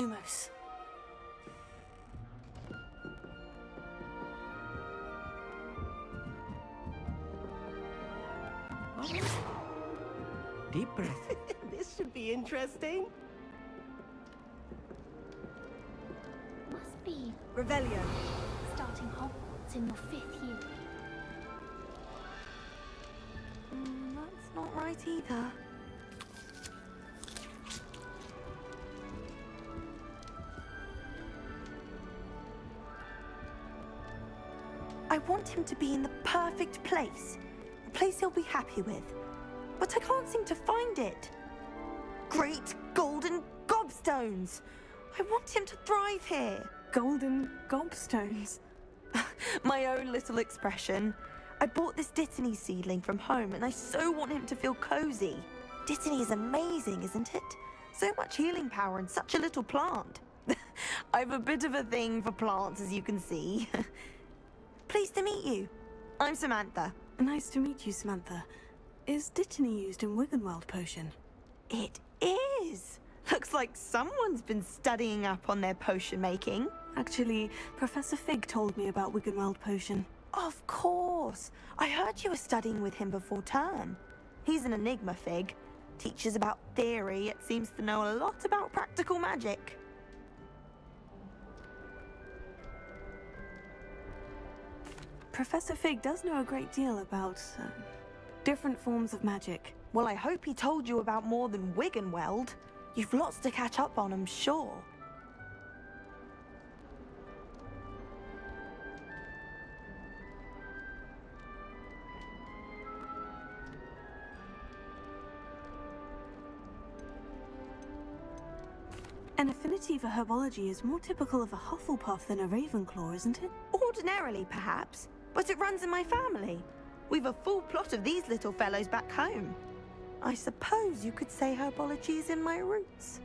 Lumos. Deep breath. This should be interesting. Must be Revelio. starting Hogwarts in your 5th year. That's not right either. I want him to be in the perfect place. A place he'll be happy with. But I can't seem to find it. Great golden gobstones! I want him to thrive here. Golden gobstones? My own little expression. I bought this Dittany seedling from home and I so want him to feel cozy. Dittany is amazing, isn't it? So much healing power in such a little plant. I've a bit of a thing for plants, as you can see. Pleased to meet you. I'm Samantha. Nice to meet you, Samantha. Is Dittany used in Wiggenweld potion? It is. Looks like someone's been studying up on their potion making. Actually, Professor Fig told me about Wiggenweld potion. Of course. I heard you were studying with him before term. He's an enigma, Fig. Teaches about theory, yet seems to know a lot about practical magic. Professor Fig does know a great deal about different forms of magic. Well, I hope he told you about more than Wiggenweld. You've lots to catch up on, I'm sure. An affinity for herbology is more typical of a Hufflepuff than a Ravenclaw, isn't it? Ordinarily, perhaps, but it runs in my family. We've a full plot of these little fellows back home. I suppose you could say herbology is in my roots.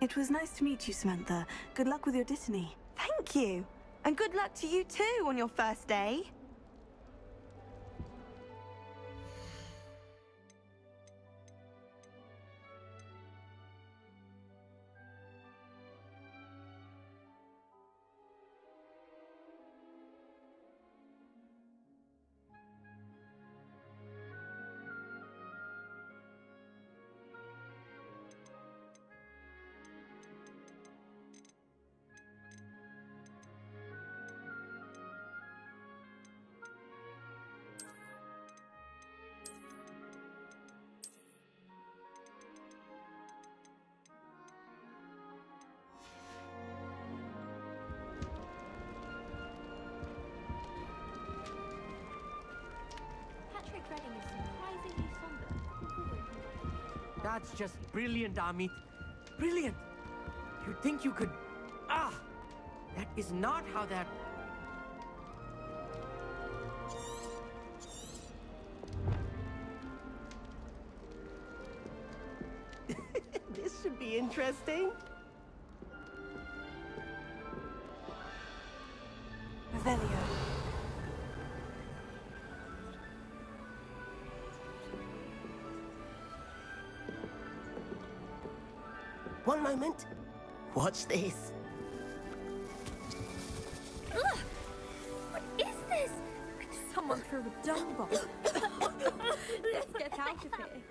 It was nice to meet you, Samantha. Good luck with your Dittany. Thank you. And good luck to you too on your first day. Patrick Redding is surprisingly somber. That's just brilliant, Amit. Brilliant. You think you could... Ah! That is not how that... This should be interesting. Revelio. one moment. Watch this. Ugh! What is this? Someone threw a dung bomb. Let's get out of here.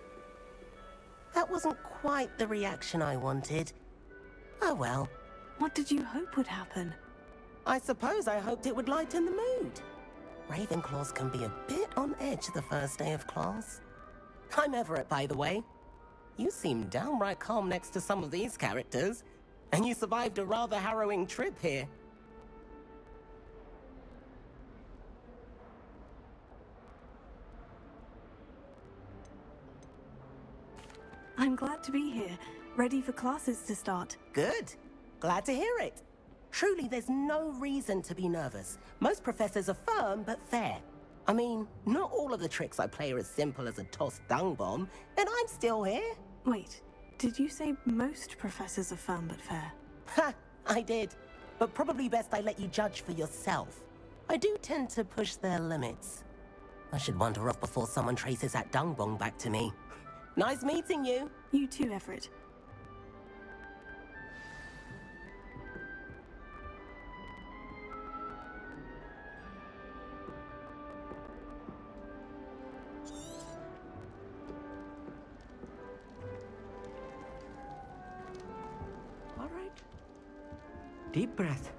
That wasn't quite the reaction I wanted. Oh well. What did you hope would happen? I suppose I hoped it would lighten the mood. Ravenclaws can be a bit on edge the first day of class. I'm Everett, by the way. You seem downright calm next to some of these characters, and you survived a rather harrowing trip here. I'm glad to be here, ready for classes to start. Good. Glad to hear it. Truly, there's no reason to be nervous. Most professors are firm but fair. I mean, not all of the tricks I play are as simple as a tossed dung bomb, and I'm still here. Wait, did you say most professors are firm but fair? Ha! I did. But probably best I let you judge for yourself. I do tend to push their limits. I should wander off before someone traces that dung bomb back to me. Nice meeting you. You too, Everett. All right. Deep breath.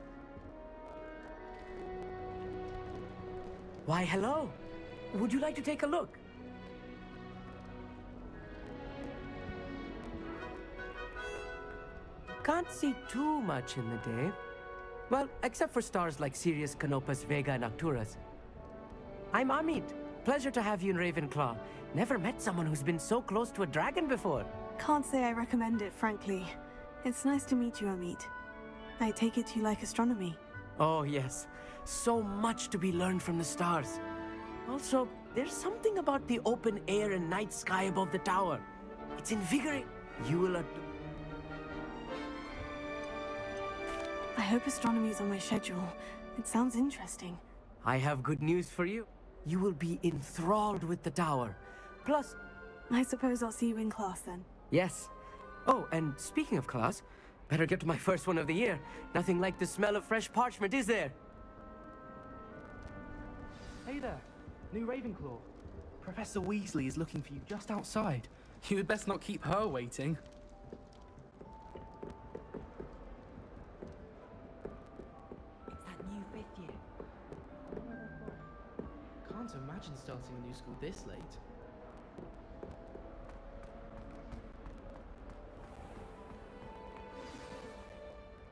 Why, hello. Would you like to take a look? Can't see too much in the day. Well, except for stars like Sirius, Canopus, Vega, and Arcturus. I'm Amit. Pleasure to have you in Ravenclaw. Never met someone who's been so close to a dragon before. Can't say I recommend it, frankly. It's nice to meet you, Amit. I take it you like astronomy. Oh, yes. So much to be learned from the stars. Also, there's something about the open air and night sky above the tower. It's invigorating. You will I hope astronomy's on my schedule. It sounds interesting. I have good news for you. You will be enthralled with the tower. Plus, I suppose I'll see you in class then. yes. Oh, and speaking of class, better get to my first one of the year. Nothing like the smell of fresh parchment, is there? Hey there, new Ravenclaw. Professor Weasley is looking for you just outside. You'd best not keep her waiting. It's that new fifth year. Can't imagine starting a new school this late.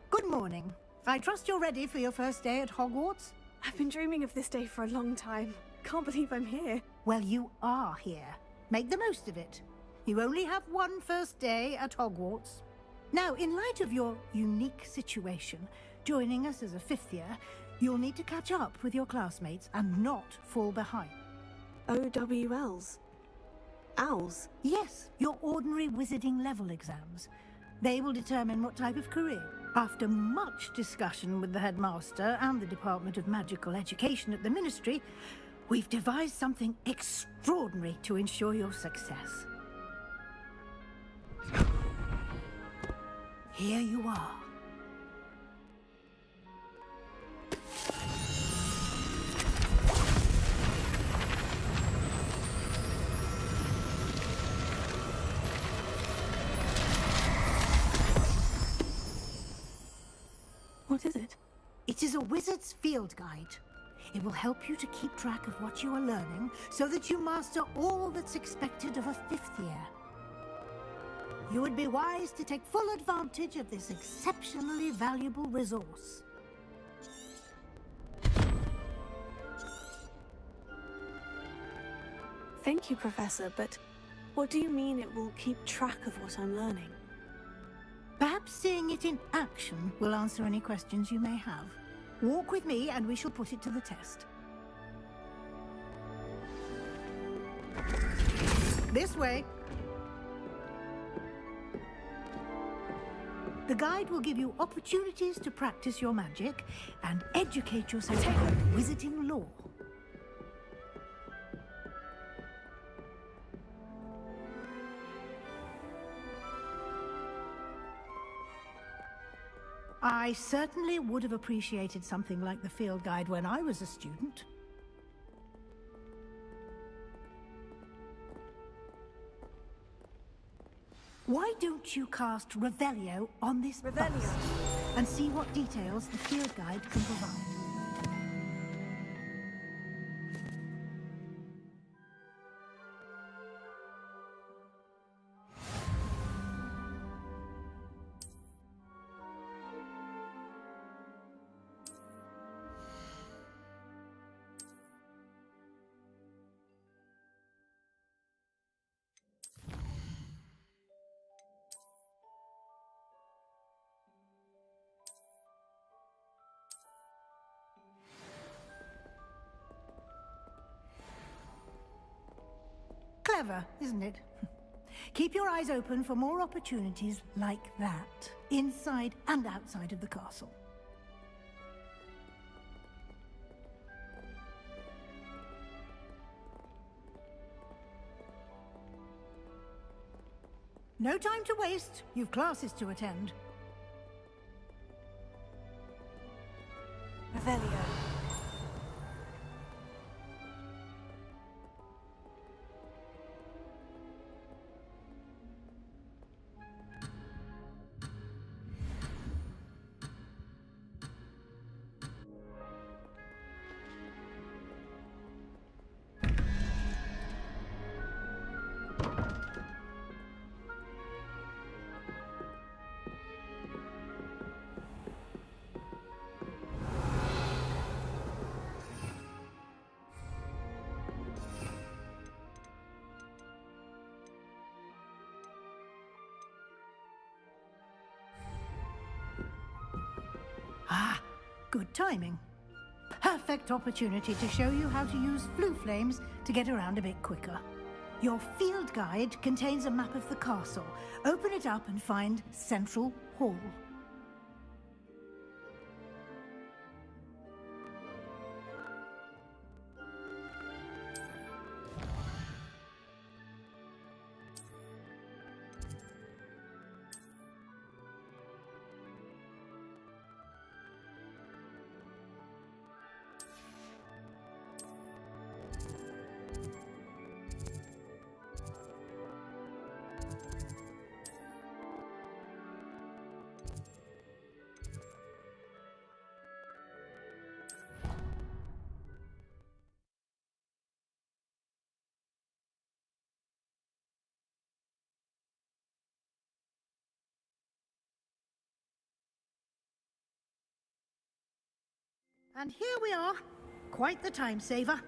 Good morning. I trust you're ready for your first day at Hogwarts? I've been dreaming of this day for a long time. Can't believe I'm here. Well, you are here. Make the most of it. You only have one first day at Hogwarts. Now, in light of your unique situation, joining us as a fifth year, you'll need to catch up with your classmates and not fall behind. OWLs? Owls? Yes, your ordinary wizarding level exams. They will determine what type of career. After much discussion with the headmaster and the Department of Magical Education at the Ministry, we've devised something extraordinary to ensure your success. Here you are. What is it? It is a wizard's field guide. It will help you to keep track of what you are learning so that you master all that's expected of a fifth year. You would be wise to take full advantage of this exceptionally valuable resource. Thank you, Professor, but what do you mean it will keep track of what I'm learning? Perhaps seeing it in action will answer any questions you may have. Walk with me and we shall put it to the test. This way. The guide will give you opportunities to practice your magic and educate yourself on wizarding lore. I certainly would have appreciated something like the field guide when I was a student. Why don't you cast Revelio on this bust and see what details the field guide can provide? Clever, isn't it? Keep your eyes open for more opportunities like that, inside and outside of the castle. No time to waste. You've classes to attend. Revelio. Ah, good timing. Perfect opportunity to show you how to use flue flames to get around a bit quicker. Your field guide contains a map of the castle. Open it up and find Central Hall. And here we are. Quite the time saver.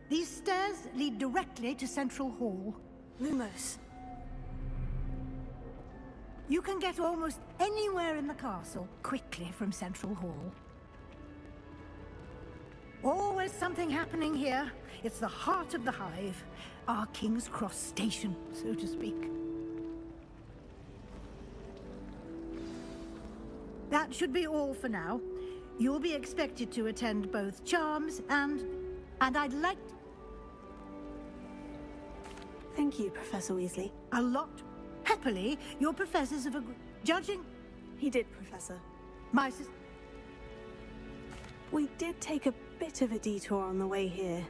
These stairs lead directly to Central Hall. Lumos. You can get almost anywhere in the castle quickly from Central Hall. Always something happening here. It's the heart of the hive. Our King's Cross station, so to speak. That should be all for now. You'll be expected to attend both charms and I'd like to... Thank you, Professor Weasley. A lot. Happily, your professors have agreed. Judging He did, Professor. my sis... We did take a bit of a detour on the way here.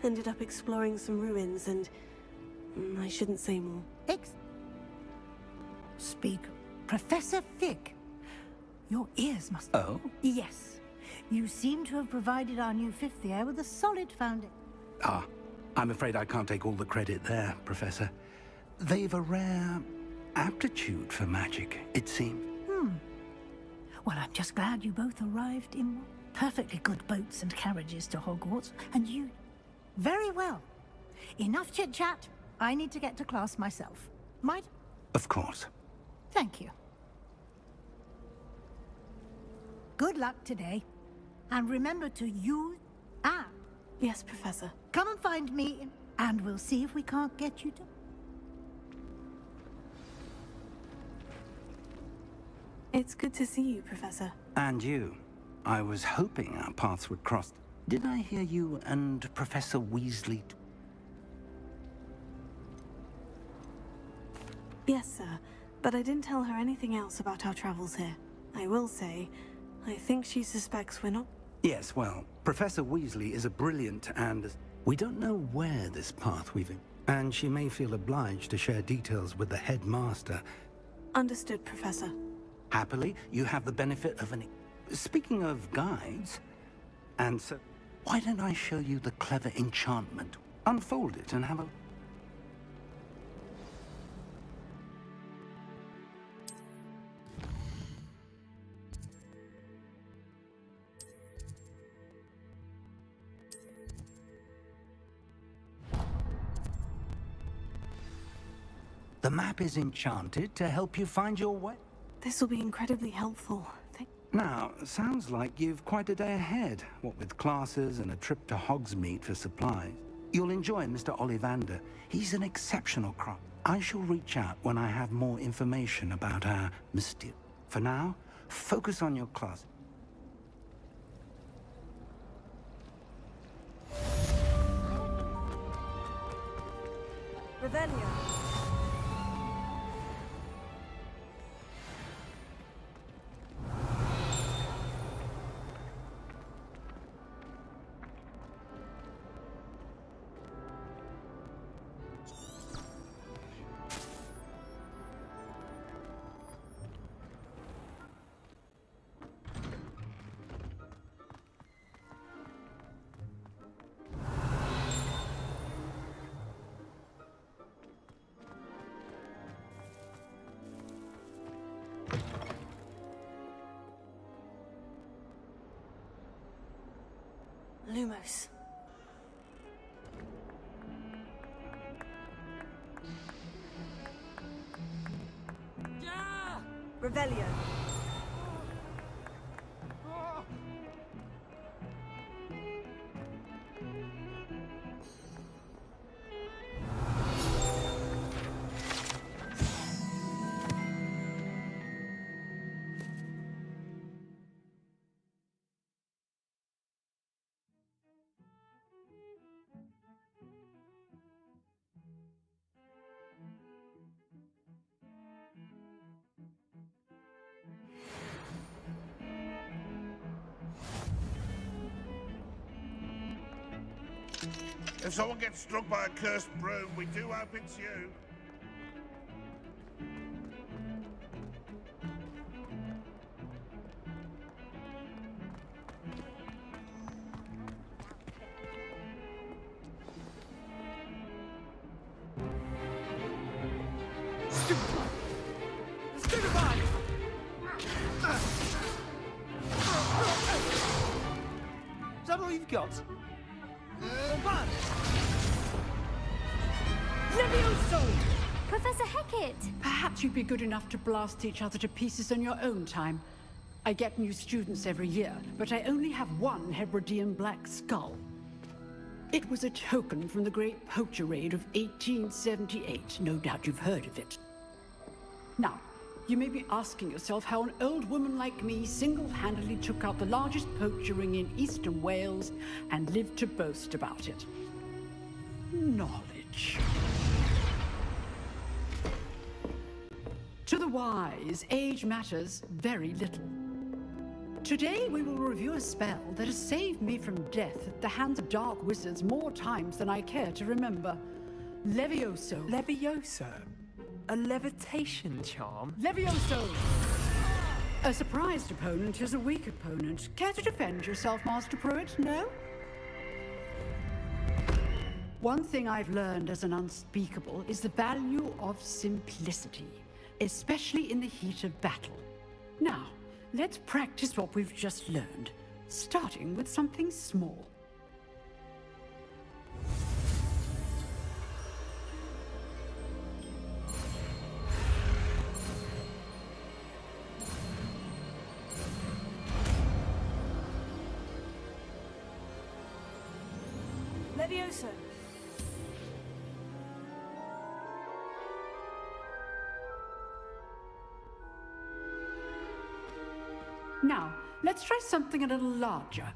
Ended up exploring some ruins and... I shouldn't say more. Speak. Professor Fig. Your ears must... Oh? Yes. You seem to have provided our new fifth year with a solid foundation. Ah, I'm afraid I can't take all the credit there, Professor. They've a rare aptitude for magic, it seems. Well, I'm just glad you both arrived in perfectly good boats and carriages to Hogwarts, and you... Very well. Enough chit-chat. I need to get to class myself. Might... Of course. Thank you. Good luck today. And remember to use... Ah, Yes, Professor. come and find me, and we'll see if we can't get you to... It's good to see you, Professor. And you. I was hoping our paths would cross. Did I hear you and Professor Weasley... Yes, sir. But I didn't tell her anything else about our travels here. I will say, I think she suspects we're not... Yes, well, Professor Weasley is a brilliant and... We don't know where this path we've... And she may feel obliged to share details with the headmaster. Understood, Professor. Happily, you have the benefit of an... Speaking of guides, and so... Why don't I show you the clever enchantment? Unfold it and have a... The map is enchanted to help you find your way. This will be incredibly helpful. Now, sounds like you've quite a day ahead, what with classes and a trip to Hogsmeade for supplies. You'll enjoy Mr. Ollivander. He's an exceptional craft. I shall reach out when I have more information about our mysterious. For now, focus on your class. Revelio. Lumos. Revelio. If someone gets struck by a cursed broom, we do hope it's you. Is that all you've got? Professor Hecat! Perhaps you'd be good enough to blast each other to pieces on your own time. I get new students every year, but I only have one Hebridean black skull. It was a token from the Great Poacher Raid of 1878. No doubt you've heard of it. Now, you may be asking yourself how an old woman like me single-handedly took out the largest poacher ring in eastern Wales and lived to boast about it. Knowledge. To the wise, age matters very little. Today we will review a spell that has saved me from death at the hands of dark wizards more times than I care to remember. Levioso. Levioso? A levitation charm? Levioso! A surprised opponent is a weak opponent. Care to defend yourself, Master Pruitt? No? One thing I've learned as an unspeakable is the value of simplicity, especially in the heat of battle. Now, let's practice what we've just learned, starting with something small. Levioso. Now, let's try something a little larger.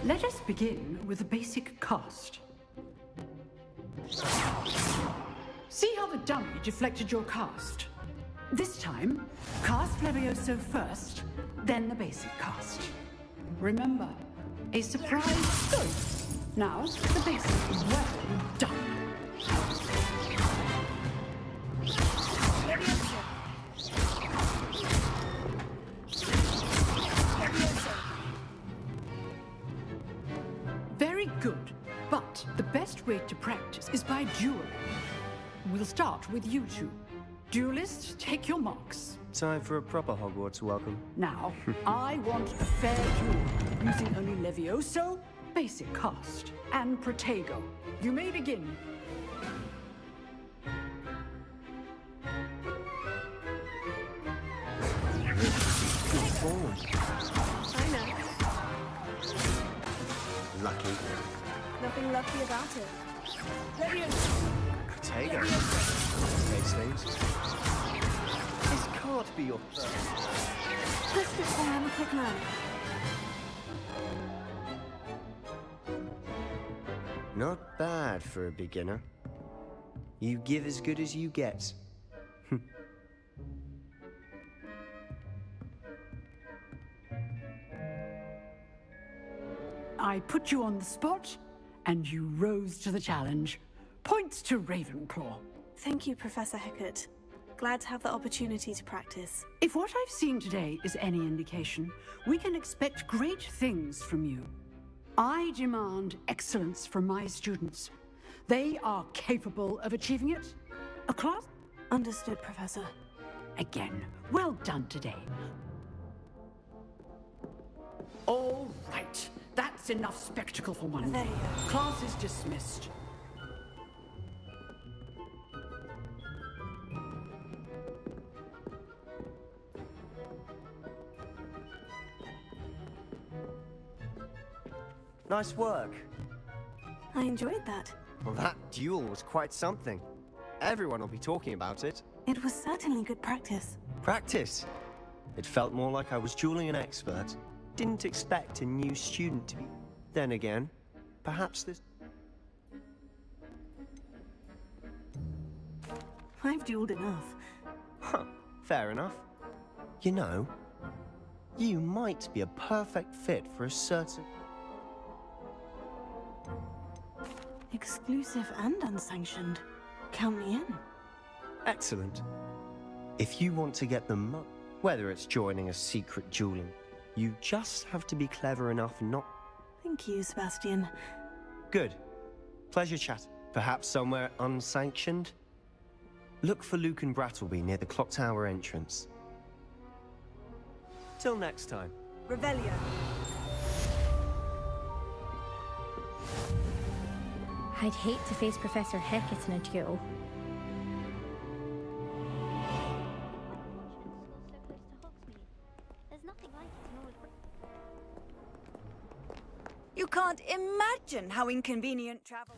Let us begin with the basic cast. See how the dummy deflected your cast? This time, cast Levioso first, then the basic cast. Remember, a surprise scope. Now, the basic. Well done. Very good, but the best way to practice is by dueling. We'll start with you two. Duelists, take your marks. Time for a proper Hogwarts welcome. Now, I want a fair duel, using only Levioso, basic cast, and Protego. You may begin. I know. Lucky. Nothing lucky about it. Protego. Takes things. This can't be your first. Let's just say I'm a quick learner. Not bad for a beginner. You give as good as you get. I put you on the spot, and you rose to the challenge. Points to Ravenclaw. Thank you, Professor Hecat. Glad to have the opportunity to practice. If what I've seen today is any indication, we can expect great things from you. I demand excellence from my students. They are capable of achieving it. A class? Understood, Professor. Again, well done today. All right. That's enough spectacle for one day. Class is dismissed. Nice work. I enjoyed that. Well, that duel was quite something. Everyone will be talking about it. It was certainly good practice. Practice. It felt more like I was dueling an expert. Didn't expect a new student to be... Then again, perhaps this... I've dueled enough. Huh, fair enough. You know, you might be a perfect fit for a certain... Exclusive and unsanctioned. Count me in. Excellent. If you want to get the whether it's joining a secret dueling, you just have to be clever enough not... Thank you, Sebastian. Good. Pleasure chat. Perhaps somewhere unsanctioned? Look for Luke and Brattleby near the clock tower entrance. Till next time. Revelio. I'd hate to face Professor Hecat in a duel. You can't imagine how inconvenient travel...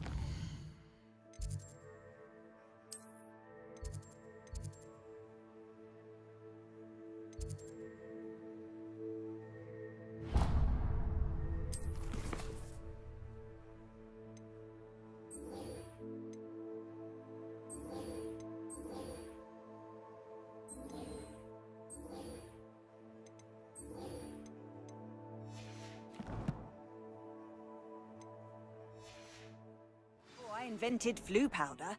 I invented flu powder.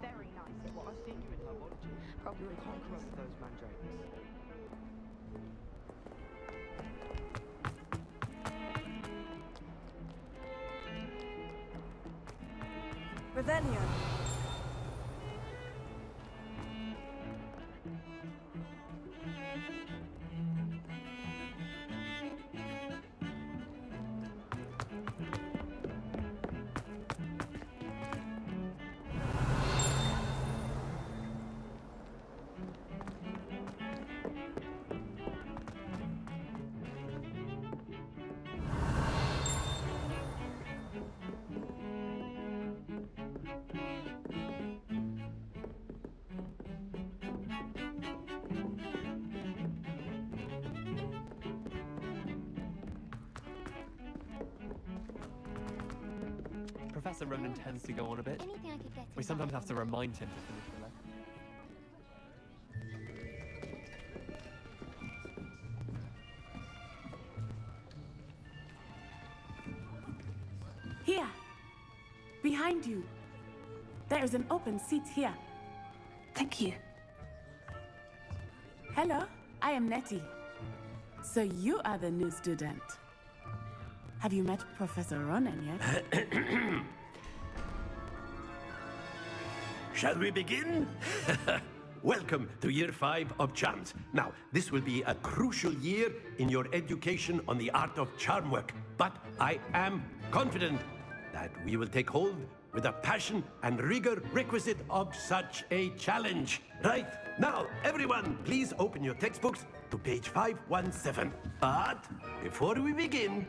Very nice. Well, I've seen you in laboratory. Probably you're a conqueror of those mandrakes. Revelio. Professor Ronan tends to go on a bit. Anything I could get We sometimes have to remind him to finish the lesson. Here! Behind you! There is an open seat here. Thank you. Hello, I am Nettie. So you are the new student. Have you met Professor Ronan yet? Shall we begin? Welcome to Year 5 of Charms. Now, this will be a crucial year in your education on the art of charm work. But I am confident that we will take hold with the passion and rigor requisite of such a challenge. Right, now, everyone, please open your textbooks to page 517. But before we begin,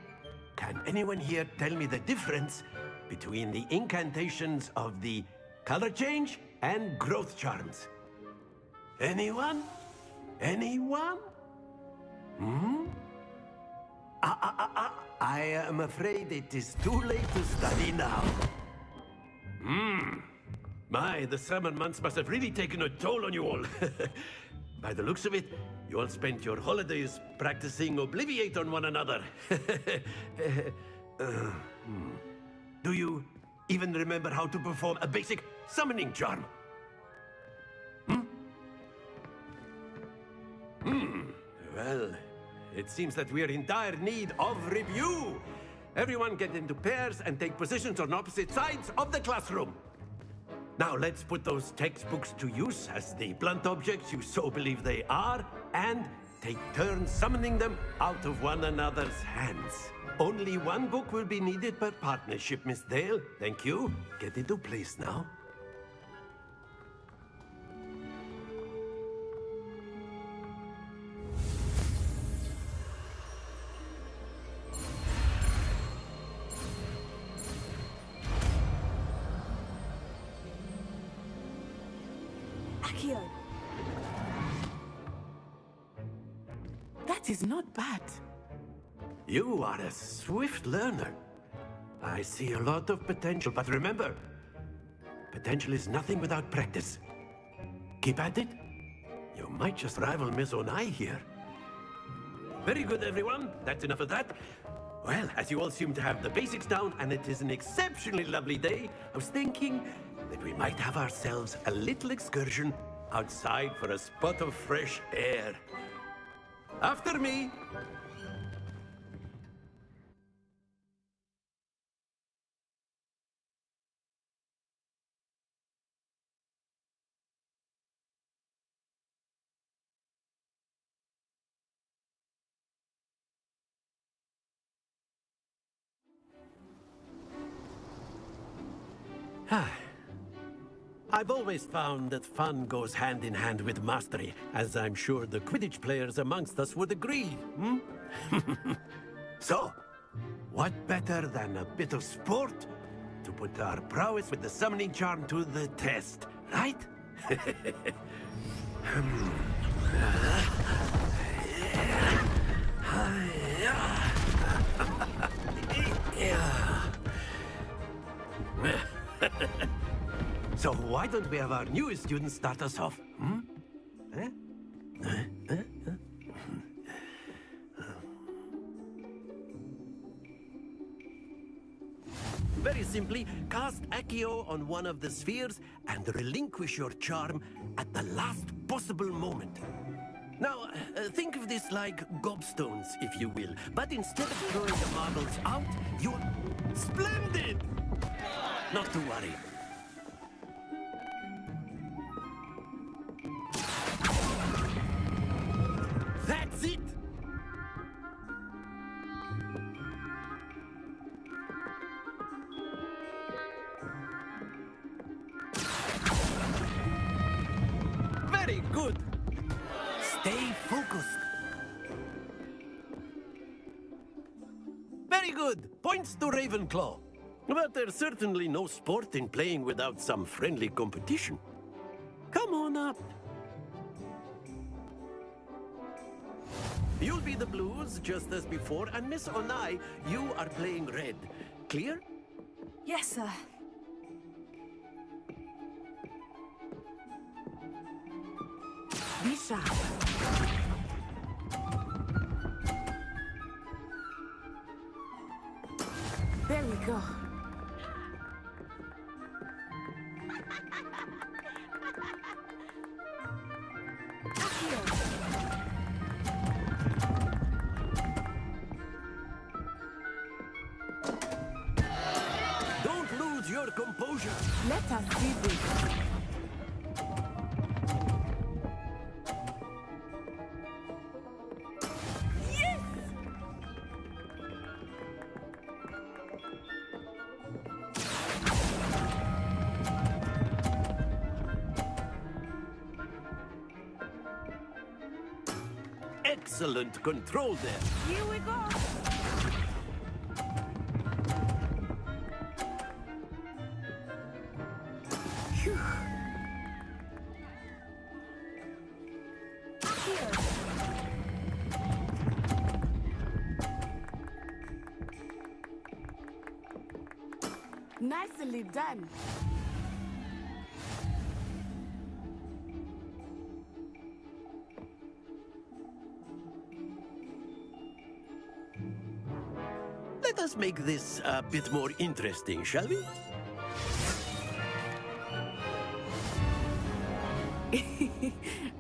can anyone here tell me the difference between the incantations of the color change and growth charms? Anyone? Anyone? I am afraid it is too late to study now. My, the summer months must have really taken a toll on you all. By the looks of it, you all spent your holidays practicing Obliviate on one another. Do you even remember how to perform a basic summoning charm? Well, it seems that we are in dire need of review. Everyone get into pairs and take positions on opposite sides of the classroom. Now let's put those textbooks to use as the blunt objects you so believe they are, and take turns summoning them out of one another's hands. Only one book will be needed per partnership, Miss Dale. Thank you. Get into place now. Akio. That is not bad. You are a swift learner. I see a lot of potential, but remember, potential is nothing without practice. Keep at it. You might just rival Miss Onai here. Very good, everyone. That's enough of that. Well, as you all seem to have the basics down, and it is an exceptionally lovely day, I was thinking that we might have ourselves a little excursion outside for a spot of fresh air. After me. I've always found that fun goes hand in hand with mastery, as I'm sure the Quidditch players amongst us would agree, So, what better than a bit of sport to put our prowess with the summoning charm to the test, right? So why don't we have our newest student start us off? Very simply, cast Accio on one of the spheres and relinquish your charm at the last possible moment. Now, think of this like gobstones, if you will. But instead of throwing the marbles out, you're... Splendid! Not to worry. That's it! Very good! Stay focused. Very good! Points to Ravenclaw. But there's certainly no sport in playing without some friendly competition. Come on up. You'll be the blues, just as before, and Miss Onai, you are playing red. Clear? Yes, sir. Be sharp. There we go. Don't lose your composure. Let us see this. Excellent control there. Here we go. Phew. Nicely done. Let us make this a bit more interesting, shall we?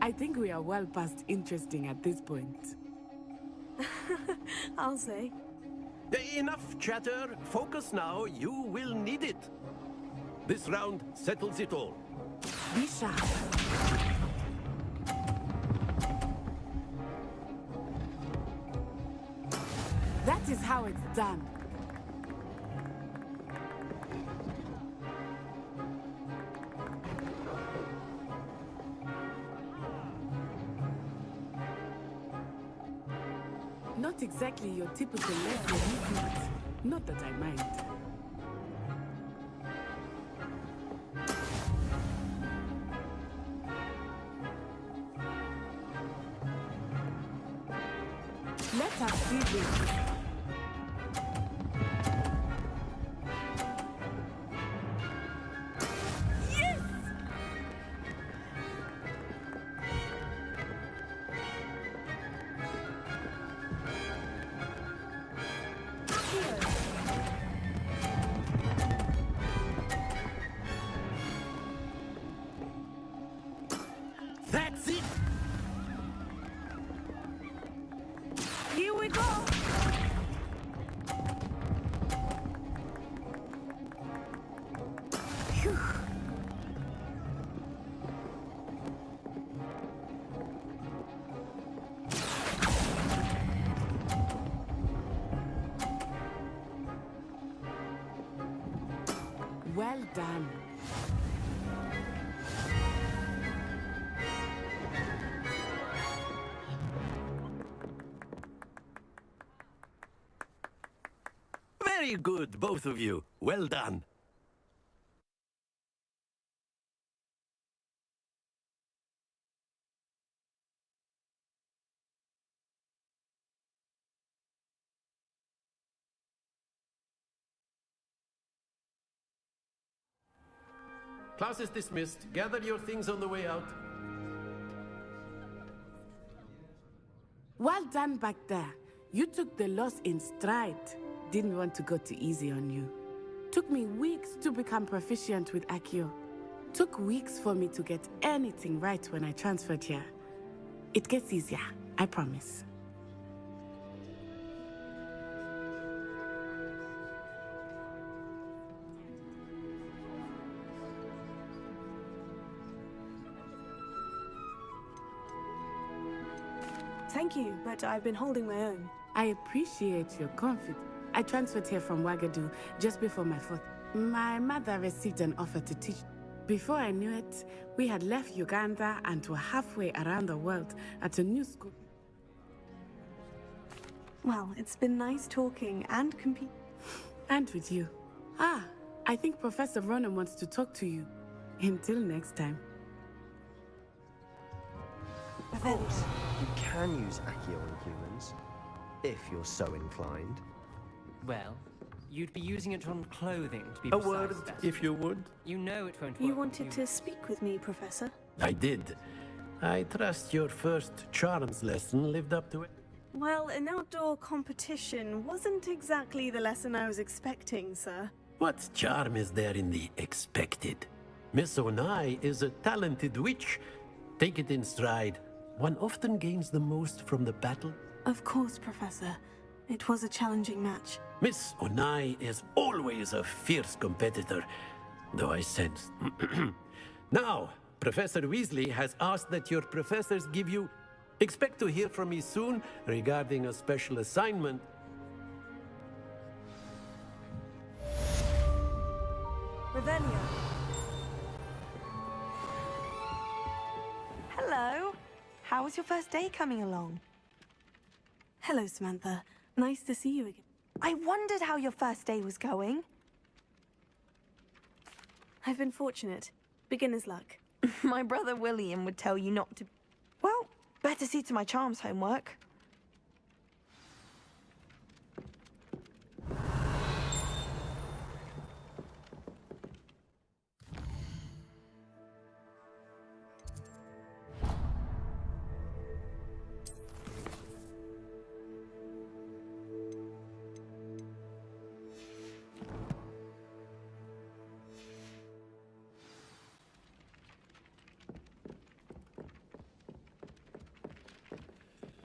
I think we are well past interesting at this point. I'll say. Enough chatter. Focus now. You will need it. This round settles it all. Be sharp. That is how it's done. Not exactly your typical lesson, is it? Not that I mind. Let us see this. That's it. Here we go. Phew. Well done. Very good, both of you. Well done. Class is dismissed. Gather your things on the way out. Well done back there. You took the loss in stride. Didn't want to go too easy on you. Took me weeks to become proficient with Accio. Took weeks for me to get anything right when I transferred here. It gets easier, I promise. Thank you, but I've been holding my own. I appreciate your confidence. I transferred here from Ouagadougou just before my 4th. My mother received an offer to teach. Before I knew it, we had left Uganda and were halfway around the world at a new school. Well, it's been nice talking and competing. And with you. Ah, I think Professor Ronan wants to talk to you. Until next time. Of course, you can use Accio on humans, if you're so inclined. Well, You'd be using it on clothing, to be A precise. word, if you would. You know it won't work. You wanted to speak with me, Professor? I did. I trust your first charms lesson lived up to it. Well, an outdoor competition wasn't exactly the lesson I was expecting, sir. What charm is there in the expected? Miss Onai is a talented witch. Take it in stride. One often gains the most from the battle. Of course, Professor. It was a challenging match. Miss Onai is always a fierce competitor, though I sense. Now, Professor Weasley has asked that your professors give you... Expect to hear from me soon regarding a special assignment. Revelio. Hello. How was your first day coming along? Hello, Samantha. Nice to see you again. I wondered how your first day was going. I've been fortunate. Beginner's luck. My brother William would tell you not to... Well, better see to my charms homework.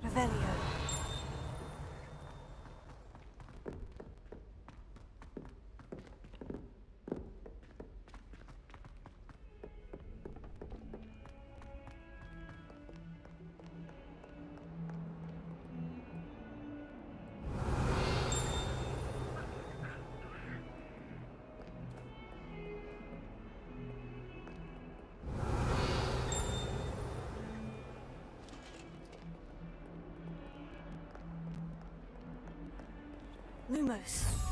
Revelio. Lumos.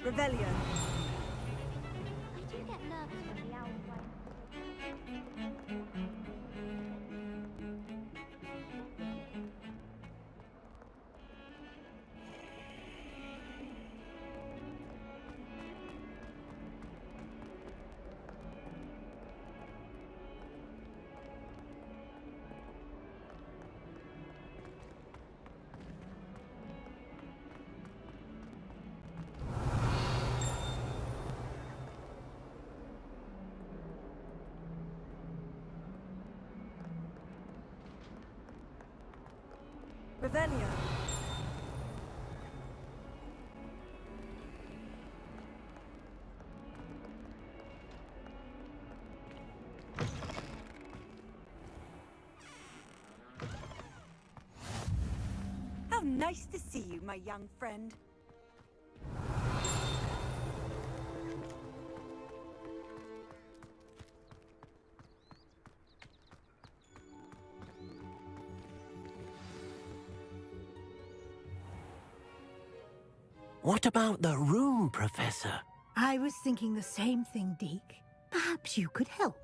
Revelio. I do get nervous when the owl plays. Revelio. How nice to see you, my young friend. What about the room, Professor? I was thinking the same thing, Deke. Perhaps you could help.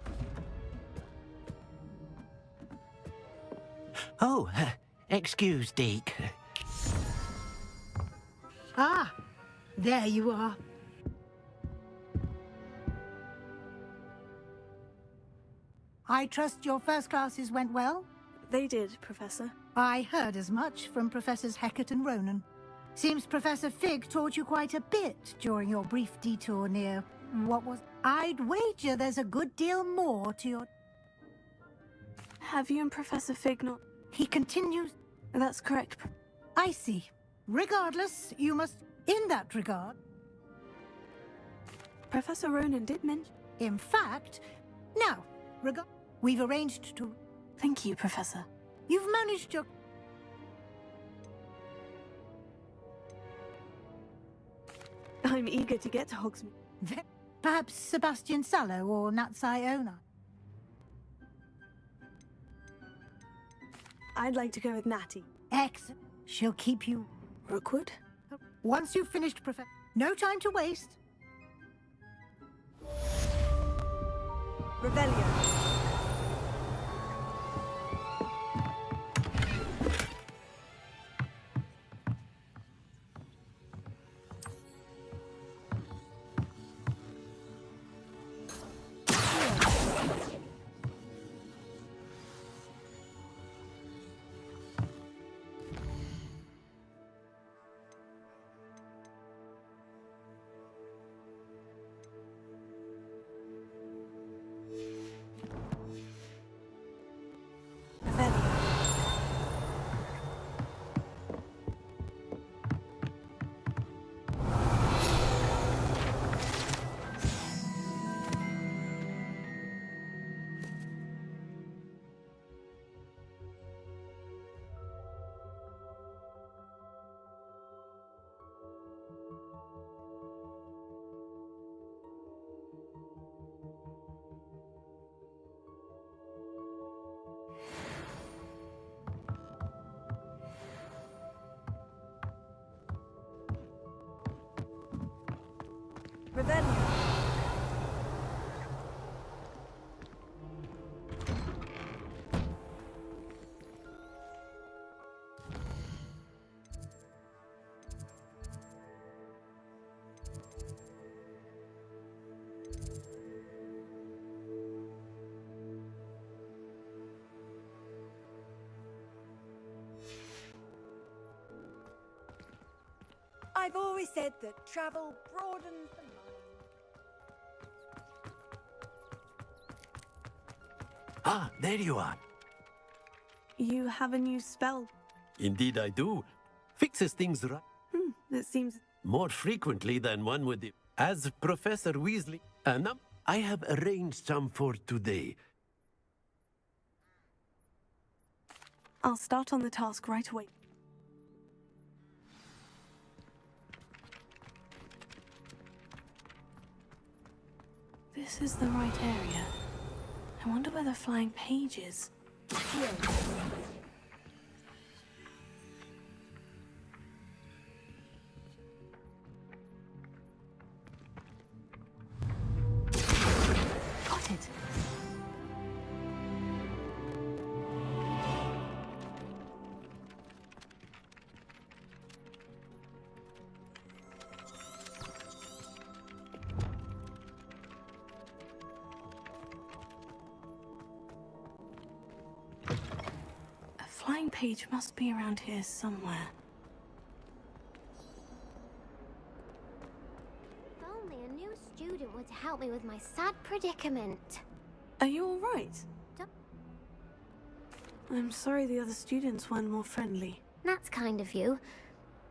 Oh, excuse, Deke. Ah, There you are. I trust your first classes went well? They did, Professor. I heard as much from Professors Hecat and Ronan. Seems Professor Fig taught you quite a bit during your brief detour near... what was... I'd wager there's a good deal more to your... Have you and Professor Fig not... He continues... That's correct. I see. Regardless, you must... In that regard... Professor Ronan did mention... In fact... Now, we've arranged to... Thank you, Professor. You've managed your... I'm eager to get to Hogsmeade. Perhaps Sebastian Sallow or Natsai Ona? I'd like to go with Natty. Excellent. She'll keep you... Rookwood? Once you've finished, Professor... No time to waste. Revelio. Revelio. I've always said that travel broadens the mind. Ah, there you are. You have a new spell. Indeed I do. Fixes things right. That seems... More frequently than one would... As Professor Weasley... I have arranged some for today. I'll start on the task right away. This is the right area. I wonder where the flying page is. Got it. Flying page must be around here somewhere. If only a new student were to help me with my sad predicament. Are you all right? I'm sorry the other students weren't more friendly. That's kind of you.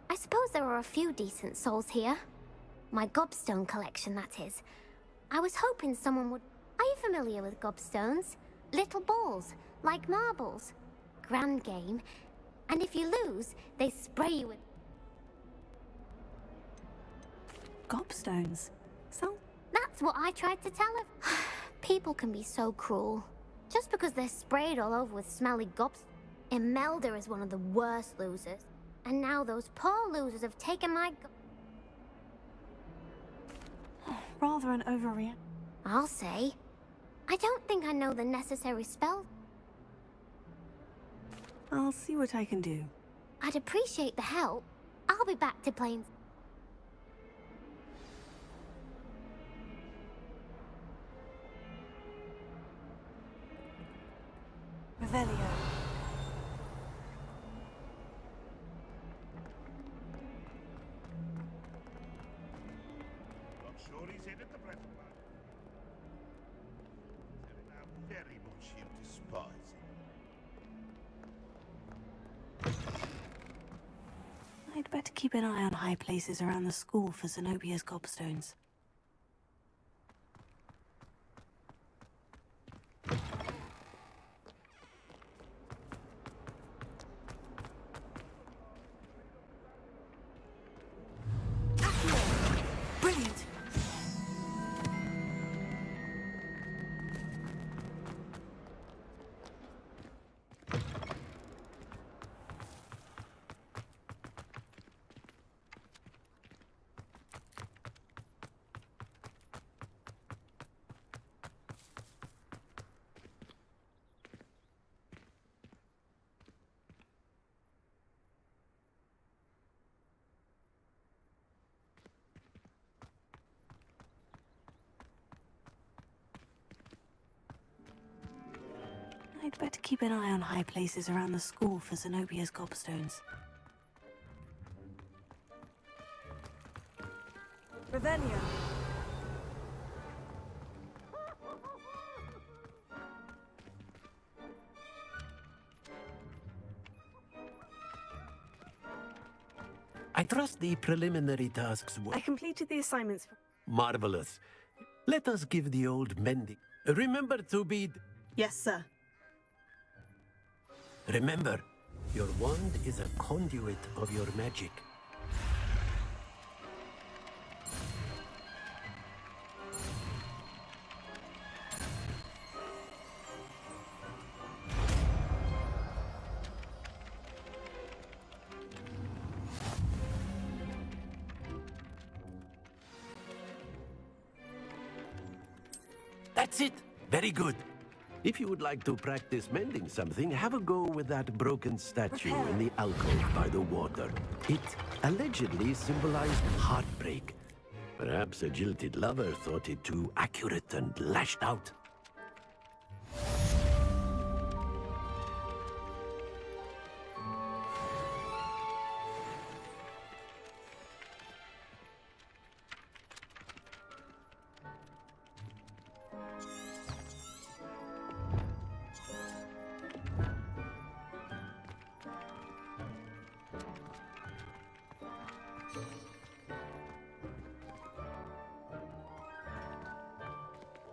I suppose there are a few decent souls here. My gobstone collection, that is. I was hoping someone would... Are you familiar with gobstones? Little balls, like marbles. Grand game. And if you lose, they spray you with... Gobstones? So? That's what I tried to tell her. People can be so cruel. Just because they're sprayed all over with smelly gobs. Imelda is one of the worst losers. And now those poor losers have taken my Rather an overreaction. I'll say. I don't think I know the necessary spell. I'll see what I can do. I'd appreciate the help. I'll be back to playing... sure he's in at the present moment. Telling how very much you despise him. I'd better keep an eye on high places around the school for Zenobia's gobstones. Brilliant! I'd better keep an eye on high places around the school for Zenobia's gobstones. Revelio. I trust the preliminary tasks were I completed the assignments for... marvelous. Let us give the old mending. Remember to be... Yes, sir. Remember, your wand is a conduit of your magic. That's it! Very good. If you would like to practice mending something, have a go with that broken statue in the alcove by the water. It allegedly symbolized heartbreak. Perhaps a jilted lover thought it too accurate and lashed out.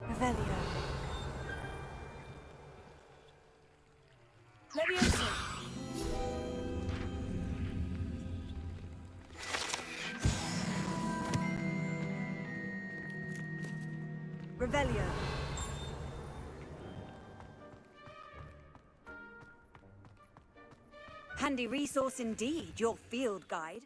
Revelio. Leviosa. Revelio. Handy resource indeed, your field guide.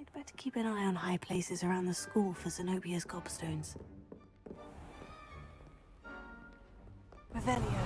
I'd better keep an eye on high places around the school for Zenobia's gobstones. Revelio.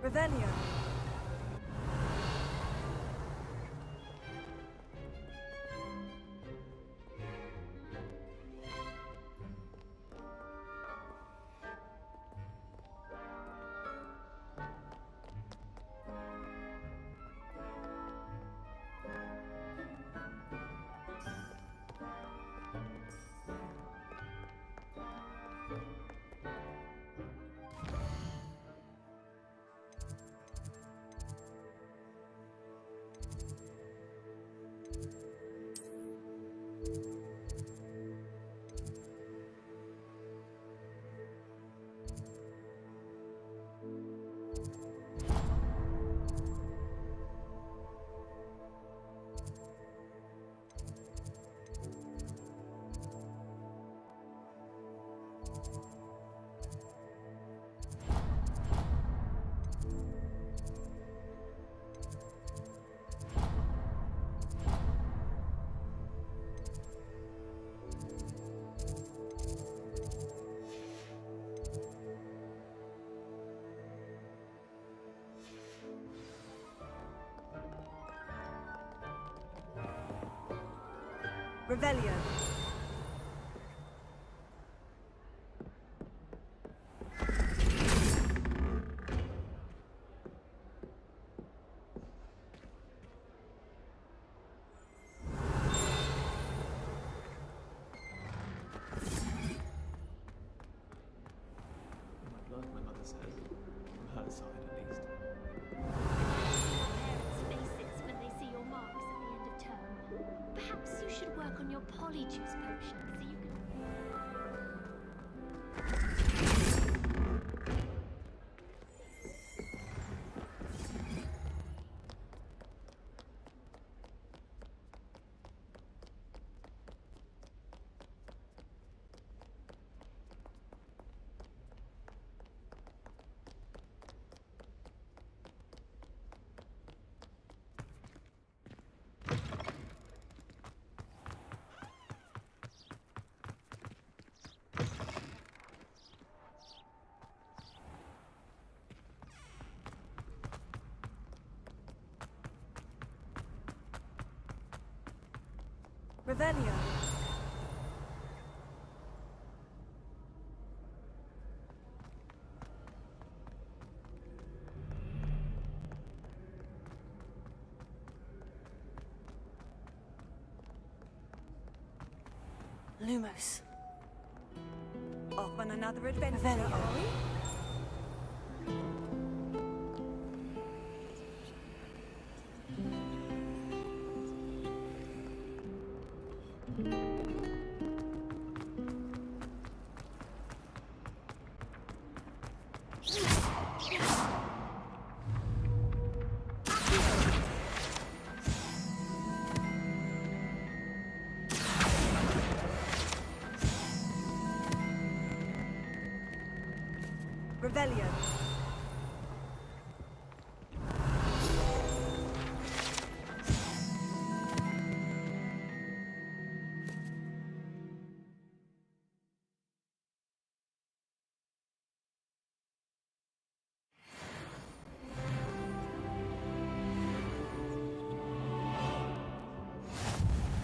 Revelio. Revelio. Like my mother says, from her side at least. Parents' faces when they see your marks at the end of term. Perhaps you should work on your polyjuice potion so you can... Revelio. Lumos. Off on another adventure, Revelio. are we? Revelio.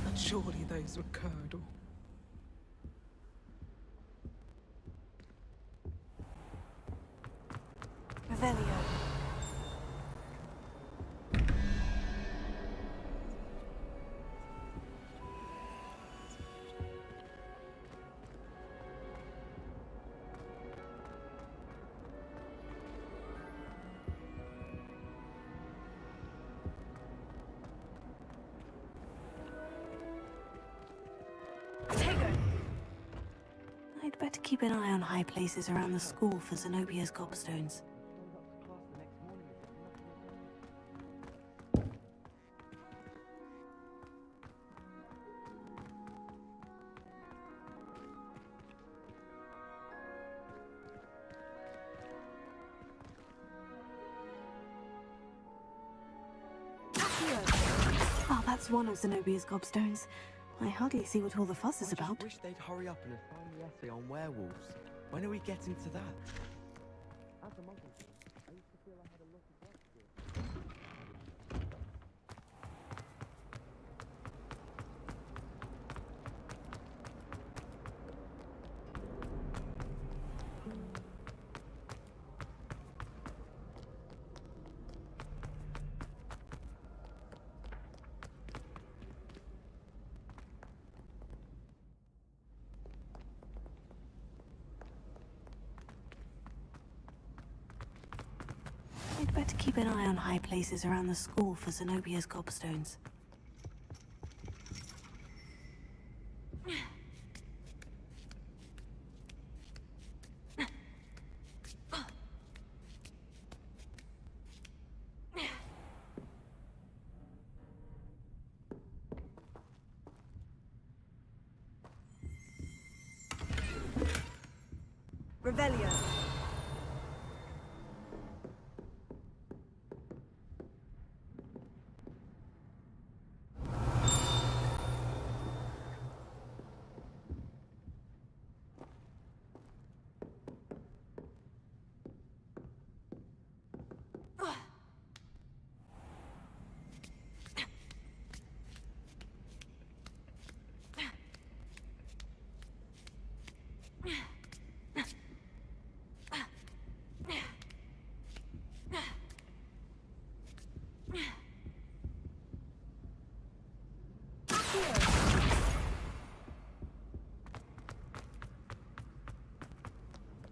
But surely those were curdle. Revelio. I'd better keep an eye on high places around the school for Zenobia's gobstones. Oh, that's one of Zenobia's gobstones. I hardly see what all the fuss is about. I wish they'd hurry up and assign the essay on werewolves. When are we getting to that? As a model. I'd better keep an eye on high places around the school for Zenobia's gobstones. Revelio.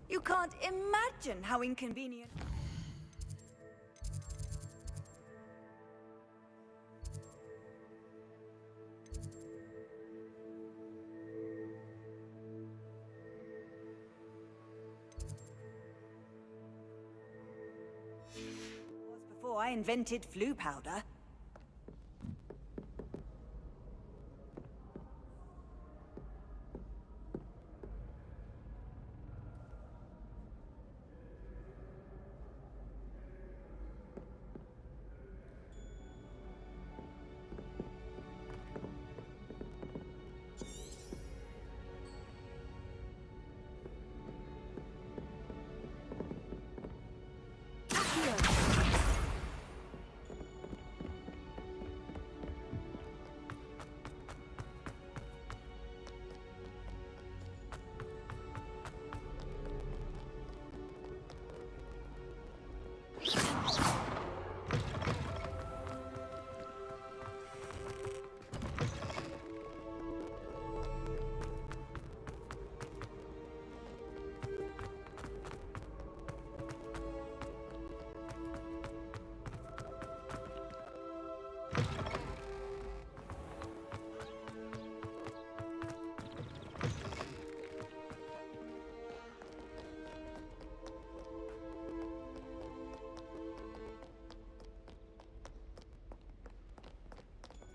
You can't imagine how inconvenient. Was before I invented flu powder.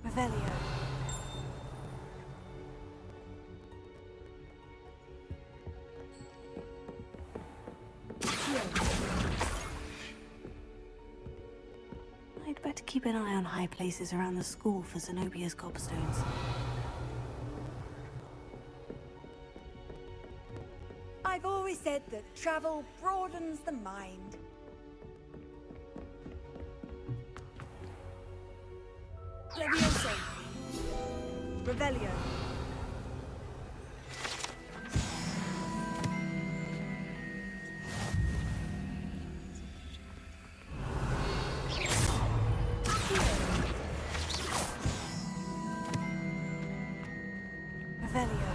Revelio. I'd better keep an eye on high places around the school for Zenobia's gobstones. I've always said that travel broadens the mind. Levioso. Revelio. Revelio.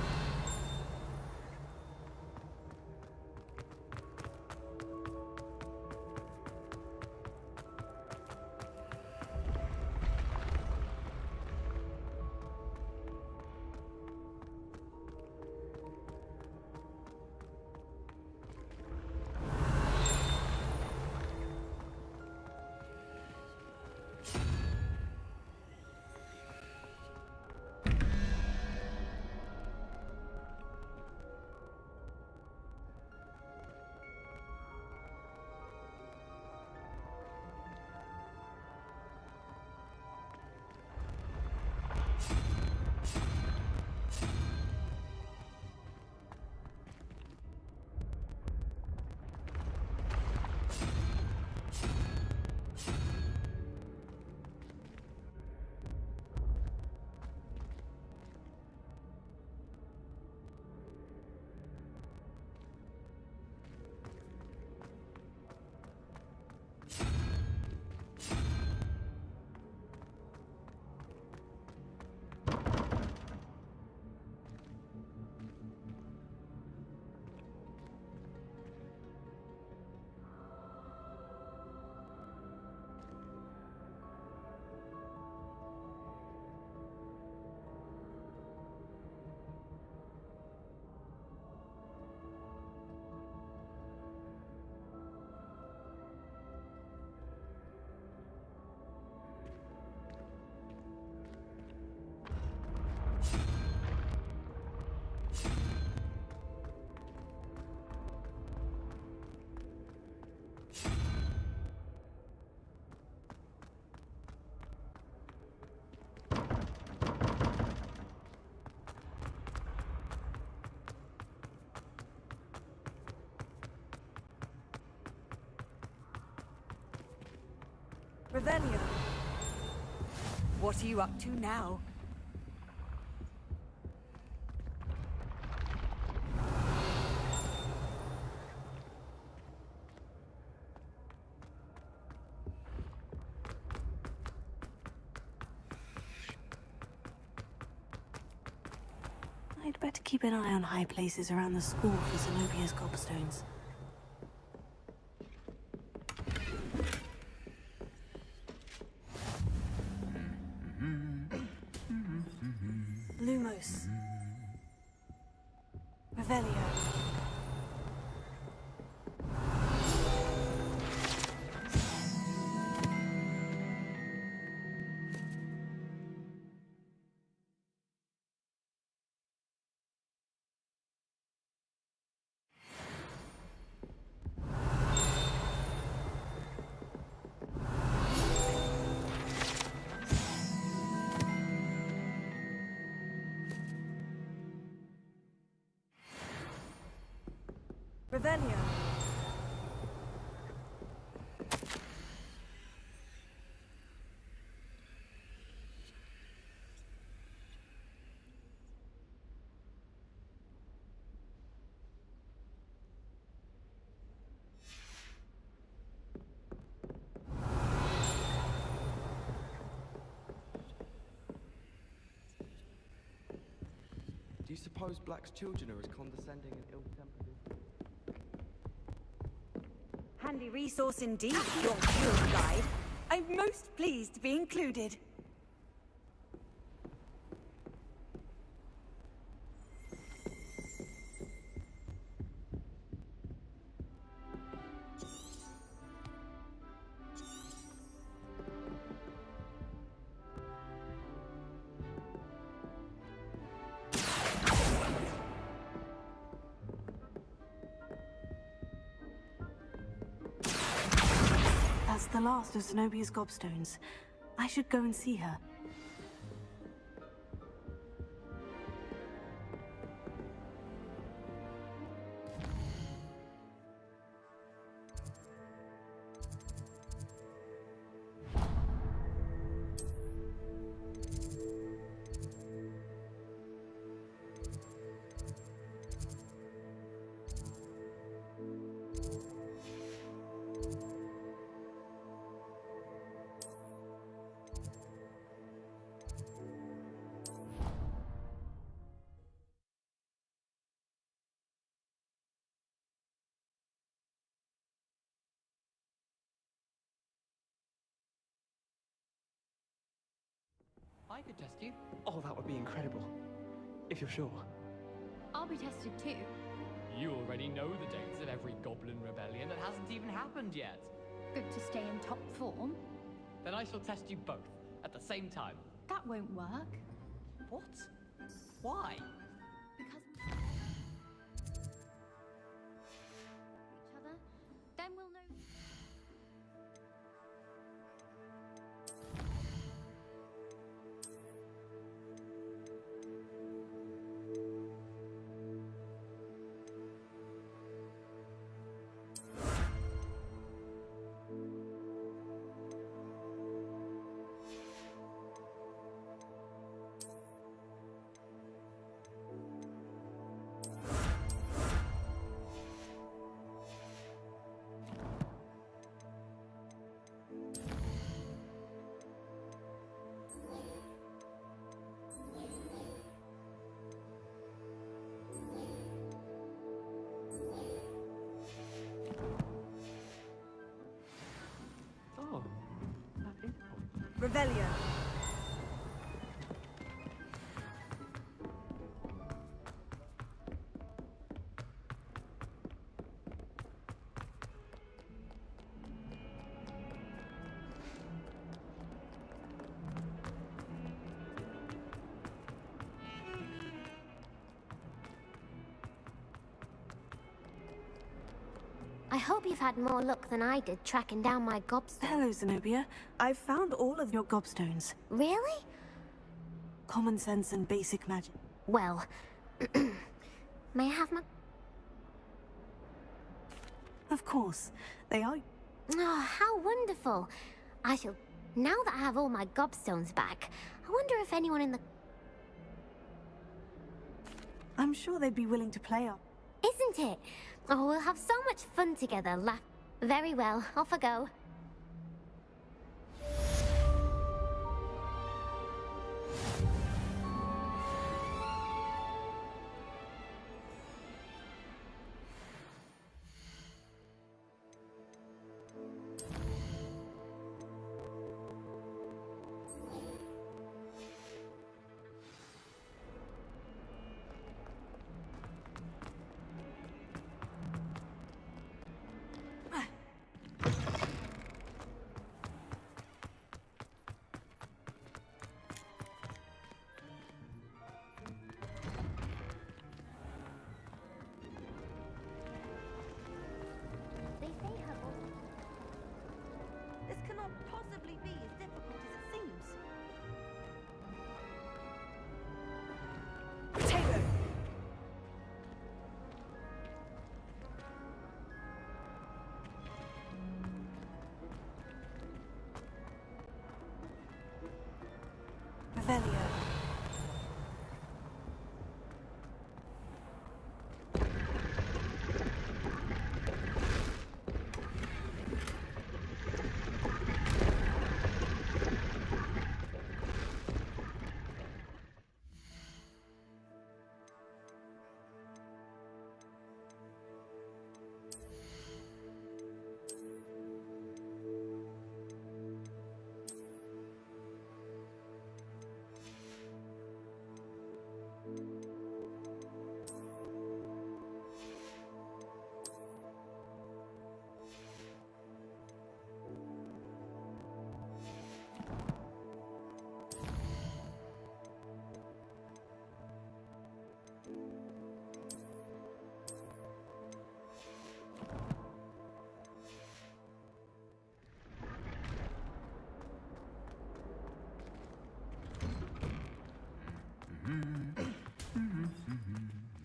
Revelio. What are you up to now? I'd better keep an eye on high places around the school for Zenobia's gobstones. Lumos. Revelio. Revelio. Do you suppose Black's children are as condescending and ill-tempered as... Handy resource indeed, your field guide. I'm most pleased to be included. That's the last of Zenobia's gobstones. I should go and see her. I could test you. Oh, that would be incredible. If you're sure. I'll be tested too. You already know the dates of every goblin rebellion that hasn't even happened yet. Good to stay in top form. Then I shall test you both at the same time. That won't work. What? Why? Because each other, then we'll know. Oh, that is possible. Revelio. I hope you've had more luck than I did tracking down my gobstones. Hello, Zenobia. I've found all of your gobstones. Really? Common sense and basic magic. Well, may I have my... Of course. They are... Oh, how wonderful. I shall Now that I have all my gobstones back, I wonder if anyone in the... I'm sure they'd be willing to play up. Isn't it? Oh, we'll have so much fun together, Very well, off I go. This cannot possibly be as difficult as it seems. Potato! Revelio.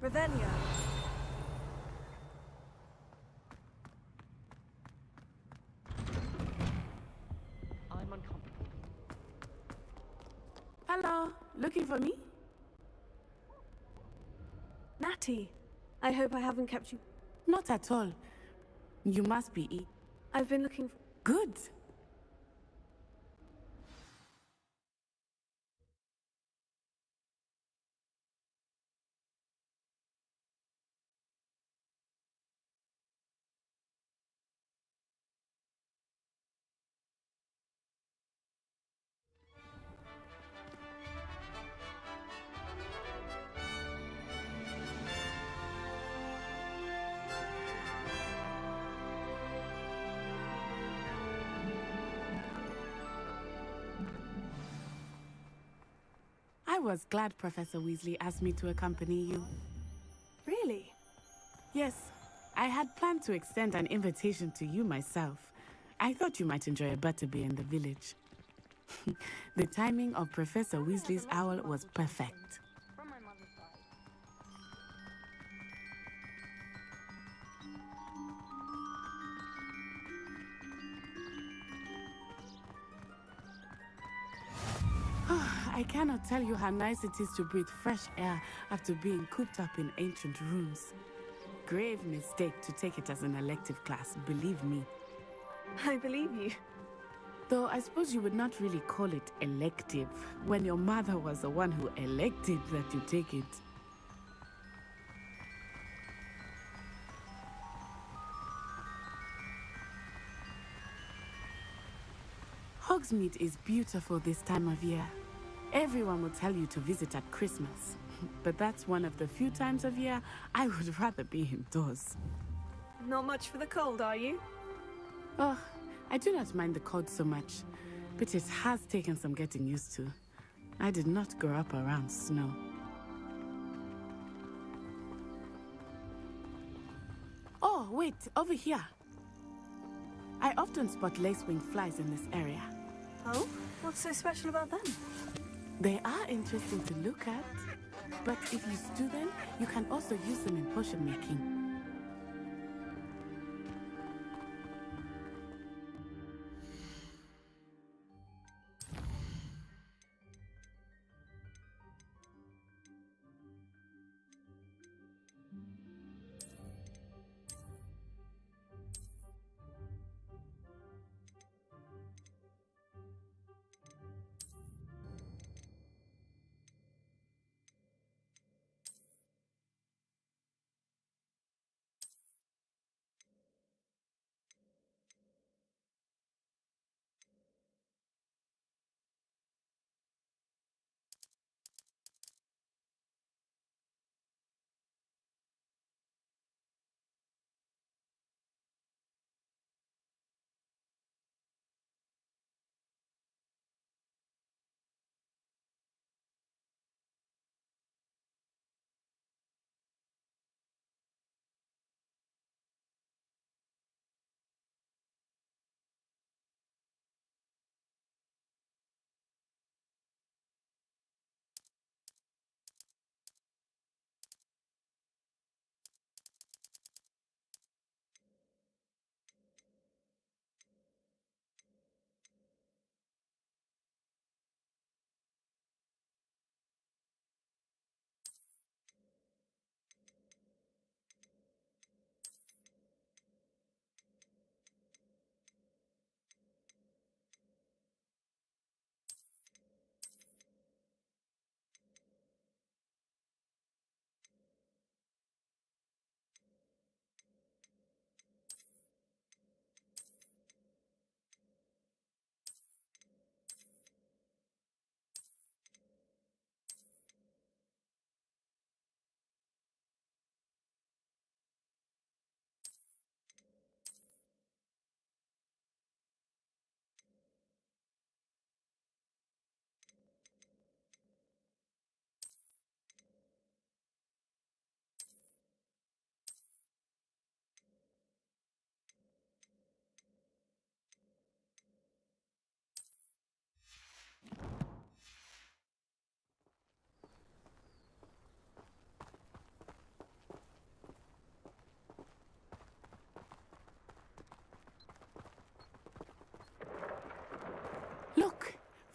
Revelio. I'm uncomfortable. Hello, looking for me? Natty, I hope I haven't kept you. Not at all. You must be I've been looking for... Good. I was glad Professor Weasley asked me to accompany you. Really? Yes, I had planned to extend an invitation to you myself. I thought you might enjoy a butterbeer in the village. The timing of Professor Weasley's owl was perfect. From my mother's side. I cannot tell you how nice it is to breathe fresh air after being cooped up in ancient rooms. Grave mistake to take it as an elective class, believe me. I believe you. Though I suppose you would not really call it elective when your mother was the one who elected that you take it. Hogsmeade is beautiful this time of year. Everyone will tell you to visit at Christmas, but that's one of the few times of year I would rather be indoors. Not much for the cold, are you? Oh, I do not mind the cold so much, but it has taken some getting used to. I did not grow up around snow. Oh, wait, over here. I often spot lacewing flies in this area. Oh? What's so special about them? They are interesting to look at, but if you stew them, you can also use them in potion making.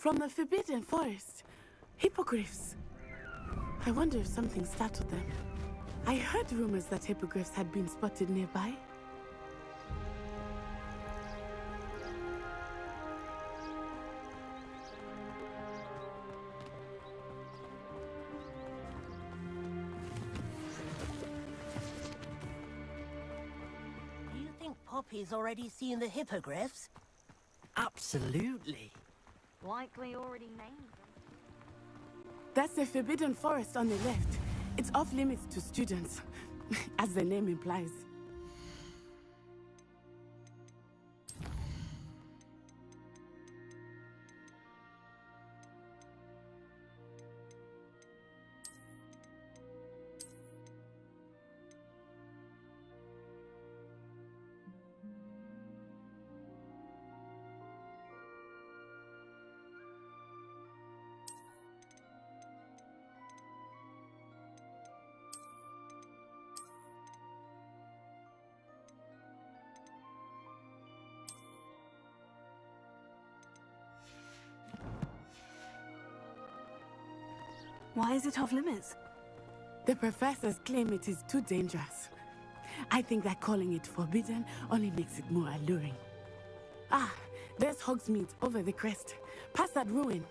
From the Forbidden Forest. Hippogriffs. I wonder if something startled them. I heard rumors that hippogriffs had been spotted nearby. Do you think Poppy's already seen the hippogriffs? Absolutely. Likely already named them. That's the Forbidden Forest on the left. It's off limits to students, as the name implies. Why is it off limits? The professors claim it is too dangerous. I think that calling it forbidden only makes it more alluring. Ah, there's Hogsmeade over the crest. Past that ruin.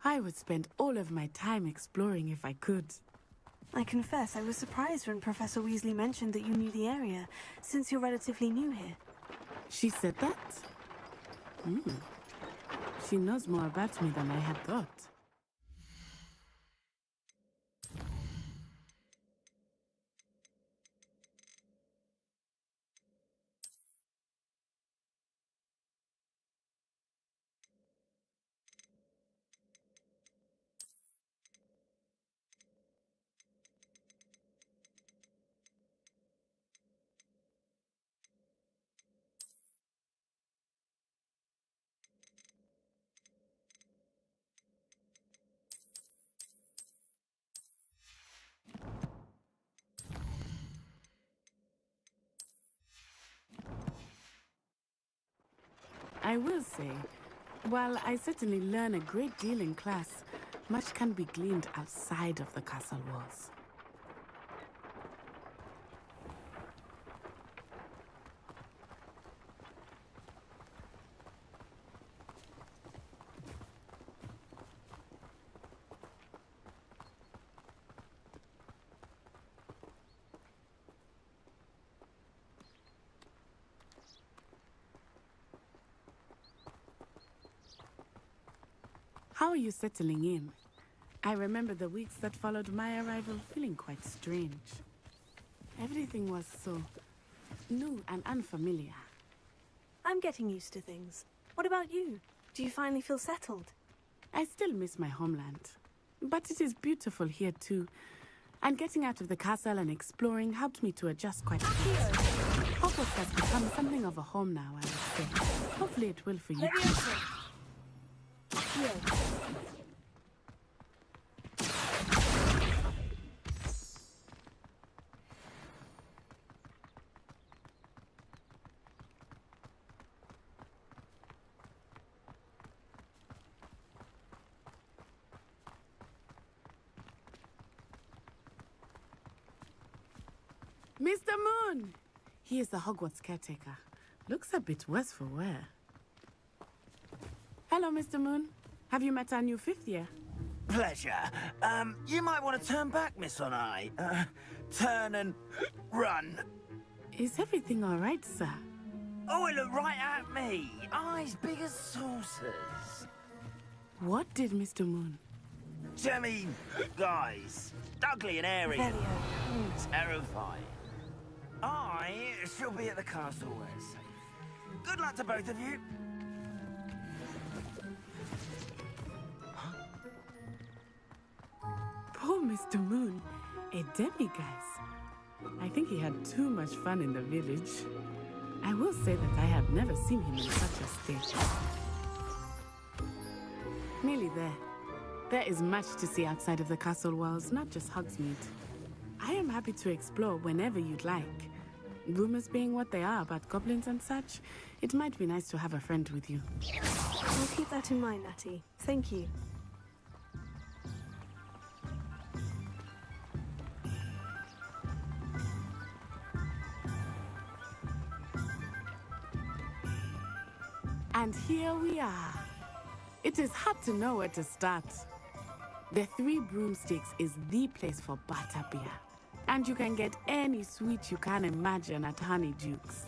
I would spend all of my time exploring if I could. I confess I was surprised when Professor Weasley mentioned that you knew the area, since you're relatively new here. She said that? She knows more about me than I had thought. I will say, while I certainly learn a great deal in class, much can be gleaned outside of the castle walls. How are you settling in? I remember the weeks that followed my arrival feeling quite strange. Everything was so new and unfamiliar. I'm getting used to things. What about you? Do you finally feel settled? I still miss my homeland, but it is beautiful here too. And getting out of the castle and exploring helped me to adjust quite a bit. Hogwarts has become something of a home now, I would say. Hopefully it will for you too. Mr. Moon! He is the Hogwarts caretaker. Looks a bit worse for wear. Hello, Mr. Moon. Have you met our new 5th year? Pleasure. You might want to turn back, Miss Onai. Turn and run. Is everything all right, sir? Oh, it looked right at me. Eyes big as saucers. What did Mr. Moon? Jemmy, guys. Ugly and airy. Terrifying. I shall be at the castle where it's safe. Good luck to both of you. Poor Mr. Moon, a demiguise. I think he had too much fun in the village. I will say that I have never seen him in such a state. Nearly there. There is much to see outside of the castle walls, not just Hogsmeade. I am happy to explore whenever you'd like. Rumors being what they are about goblins and such, it might be nice to have a friend with you. I'll keep that in mind, Natty. Thank you. And here we are. It is hard to know where to start. The Three Broomsticks is the place for butterbeer. And you can get any sweet you can imagine at Honeydukes.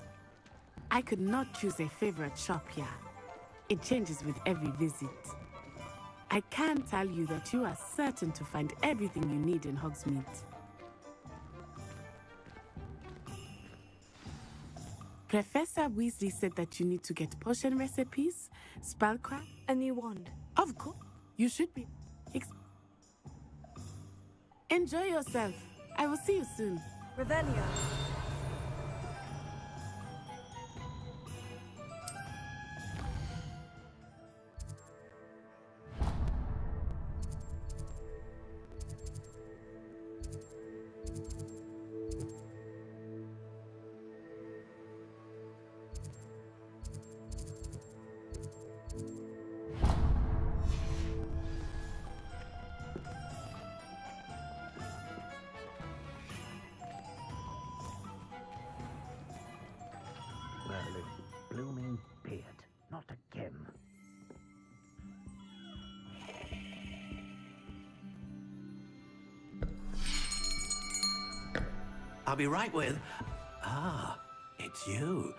I could not choose a favorite shop here. It changes with every visit. I can tell you that you are certain to find everything you need in Hogsmeade. Professor Weasley said that you need to get potion recipes, spellcraft, a new wand. Of course, you should be. Enjoy yourself. I will see you soon. Revelio. Blooming beard. Not again. I'll be right with... Ah, it's you.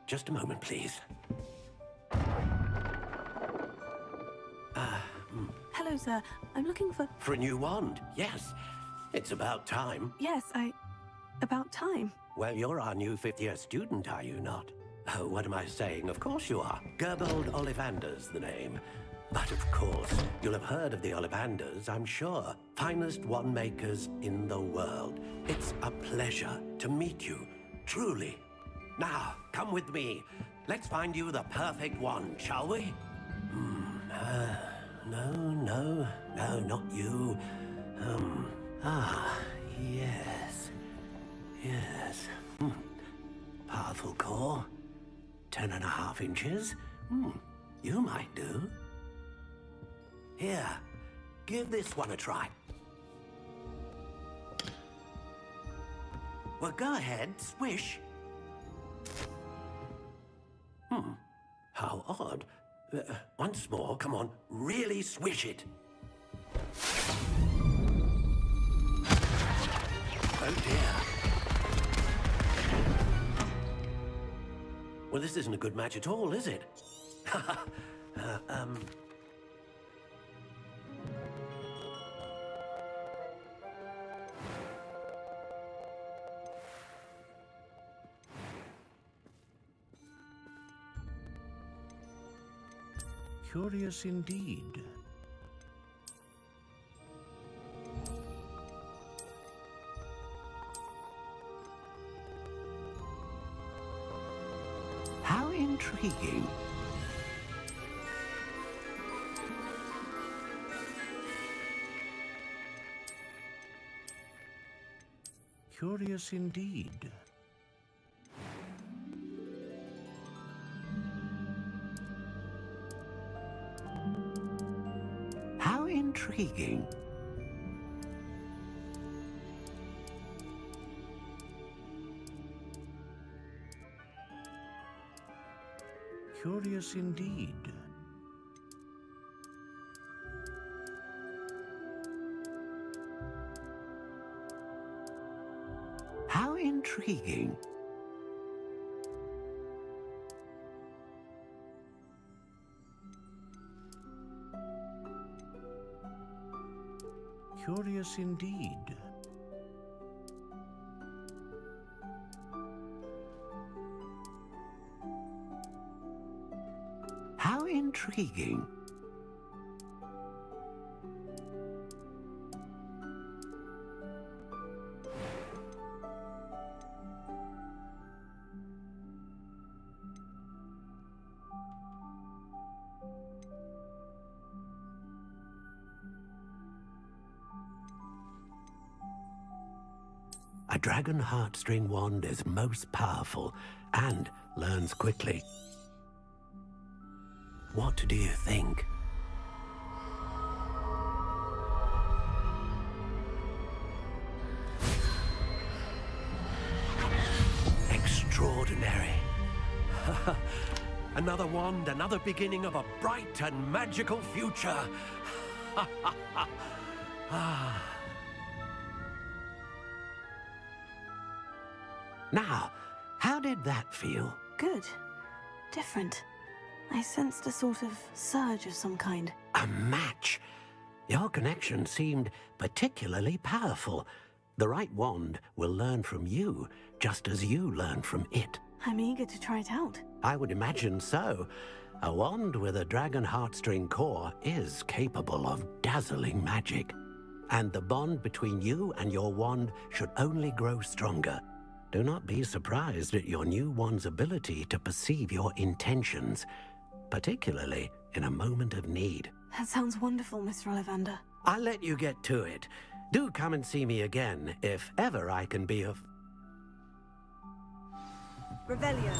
Just a moment, please. Hello, sir. I'm looking for... For a new wand, yes. It's about time. Yes, about time. Well, you're our new 5th year student, are you not? Oh, what am I saying? Of course you are. Gerbold Ollivander's the name. But of course, you'll have heard of the Ollivanders, I'm sure. Finest wand makers in the world. It's a pleasure to meet you, truly. Now, come with me. Let's find you the perfect wand, shall we? No, not you. Yes. Yes. Powerful core. 10.5 inches. You might do. Here, give this one a try. Well, go ahead, swish. How odd. Once more, come on, really swish it. Oh dear. Well, this isn't a good match at all, is it? Curious indeed. How intriguing. Curious indeed. How intriguing. Curious indeed. How intriguing. Curious indeed. How intriguing. A dragon heartstring wand is most powerful and learns quickly. What do you think? Extraordinary. Another wand, another beginning of a bright and magical future. Now, how did that feel? Good. Different. I sensed a sort of surge of some kind. A match. Your connection seemed particularly powerful. The right wand will learn from you, just as you learn from it. I'm eager to try it out. I would imagine so. A wand with a dragon heartstring core is capable of dazzling magic. And the bond between you and your wand should only grow stronger. Do not be surprised at your new wand's ability to perceive your intentions, particularly in a moment of need. That sounds wonderful, Mr. Ollivander. I'll let you get to it. Do come and see me again, if ever I can be of... Revelio.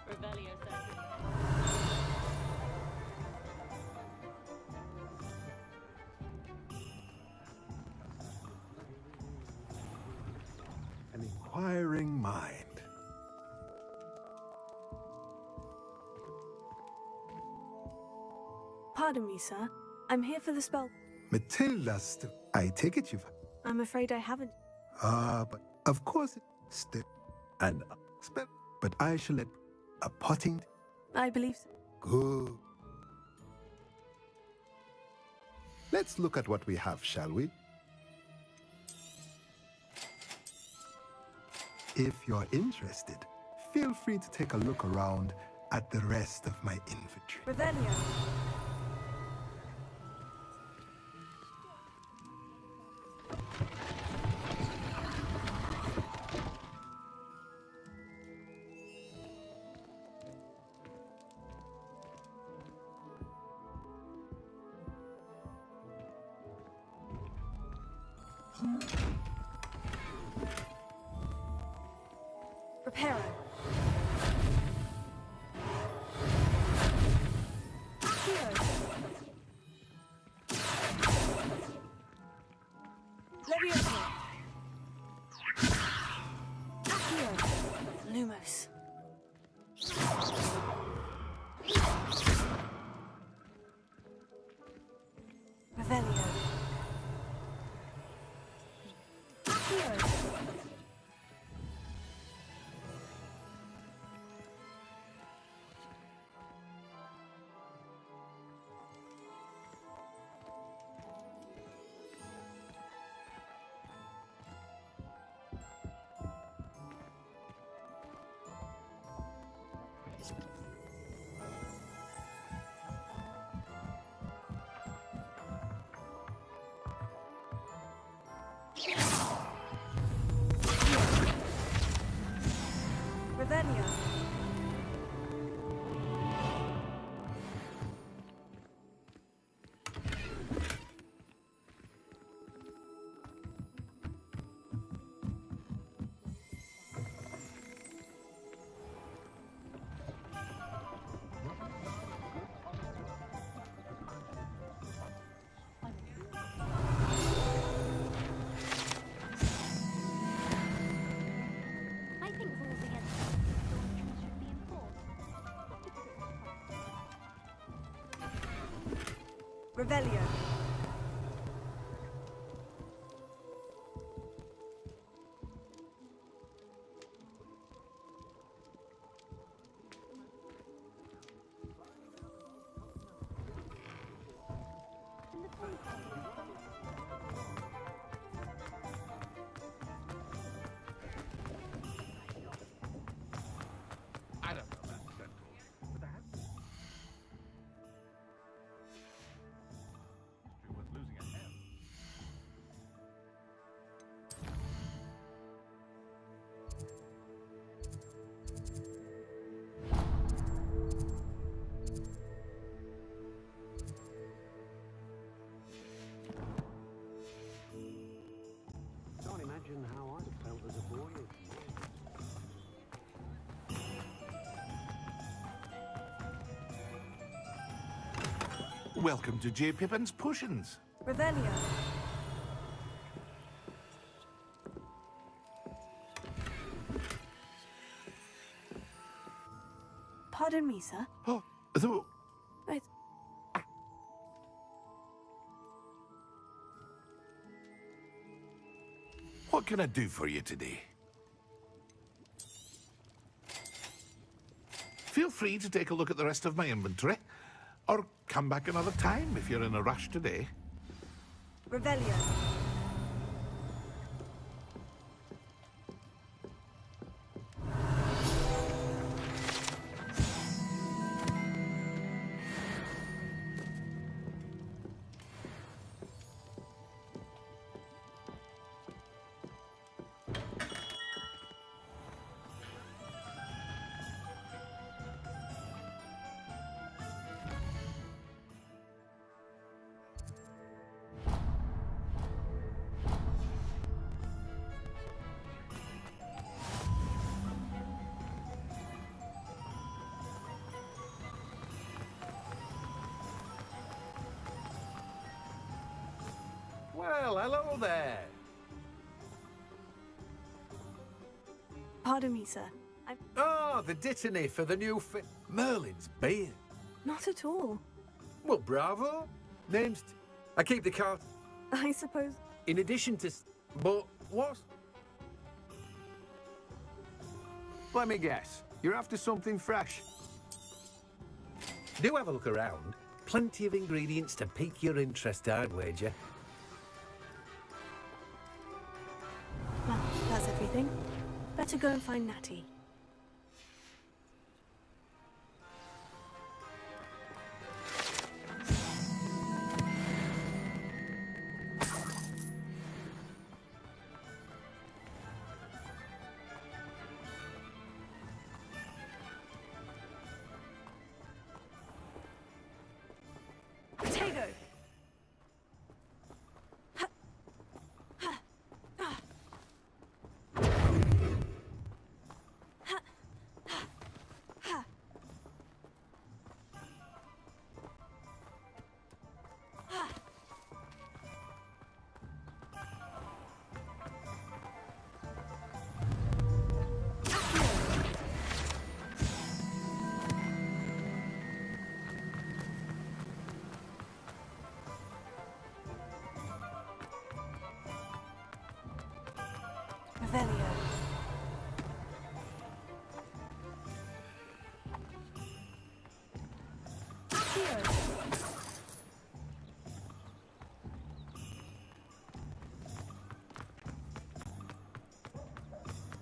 Revelio. An inquiring mind. Pardon me, sir. I'm here for the spell. Matilda's I take it you've... I'm afraid I haven't. But of course it's still an spell. But I shall let a potting... I believe so. Good. Let's look at what we have, shall we? If you're interested, feel free to take a look around at the rest of my inventory. Revelio. Reparo. Levioso. Accio. Lumos. Revelio. Accio. Revelio. I think rules against doctrine should be enforced. Revelio. I don't know about that. But I have history worth losing a hair. Can't imagine how I felt as a boy. Welcome to J. Pippin's Potions. Revelio. Pardon me, sir. Oh, though. Wait. What can I do for you today? Feel free to take a look at the rest of my inventory, or come back another time if you're in a rush today. Revelio. Well, hello there. Pardon me, sir. Ah, the dittany for the new Merlin's beard. Not at all. Well, bravo. Name's... I keep the card. I suppose... In addition to... But what? Let me guess. You're after something fresh. Do have a look around. plenty of ingredients to pique your interest, I'd wager. Well, that's everything. Better go and find Natty. Potato! Revelio.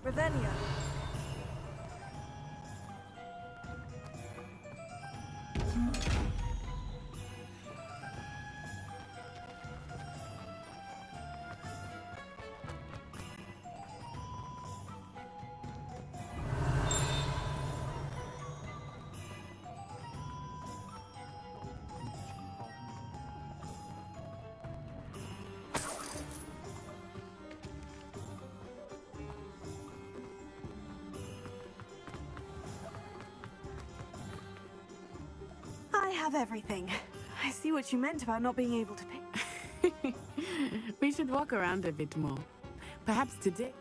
Revelio. I have everything. I see what you meant about not being able to pick. We should walk around a bit more. Perhaps today.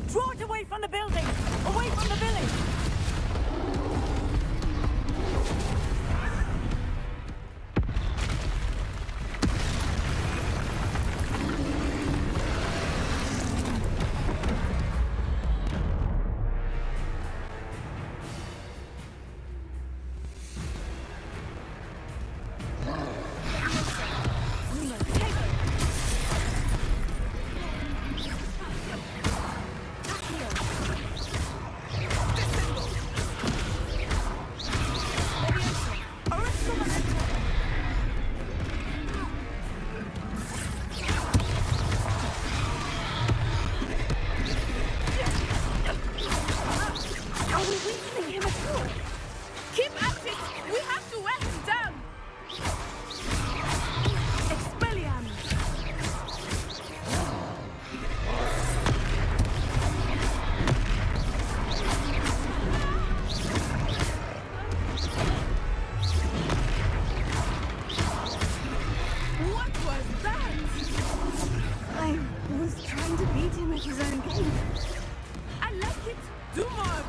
Draw it away from the building! Away from the village! Keep at it! We have to wear him down! What was that? I was trying to beat him at his own game. I like it. Do more of it.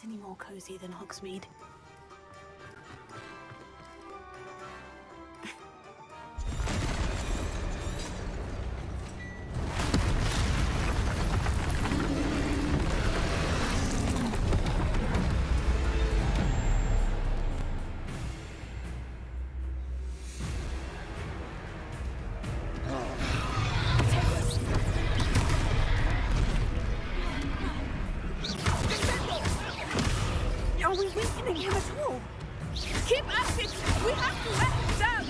any more cozy than Hogsmeade. Are we weakening him at all? Keep at it! We have to let him down!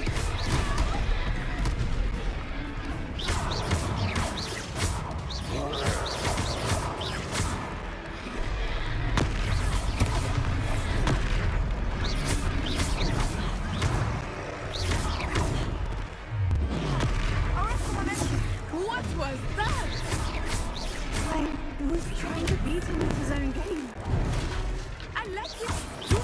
What was that? I was trying to beat him at his own game. I let him do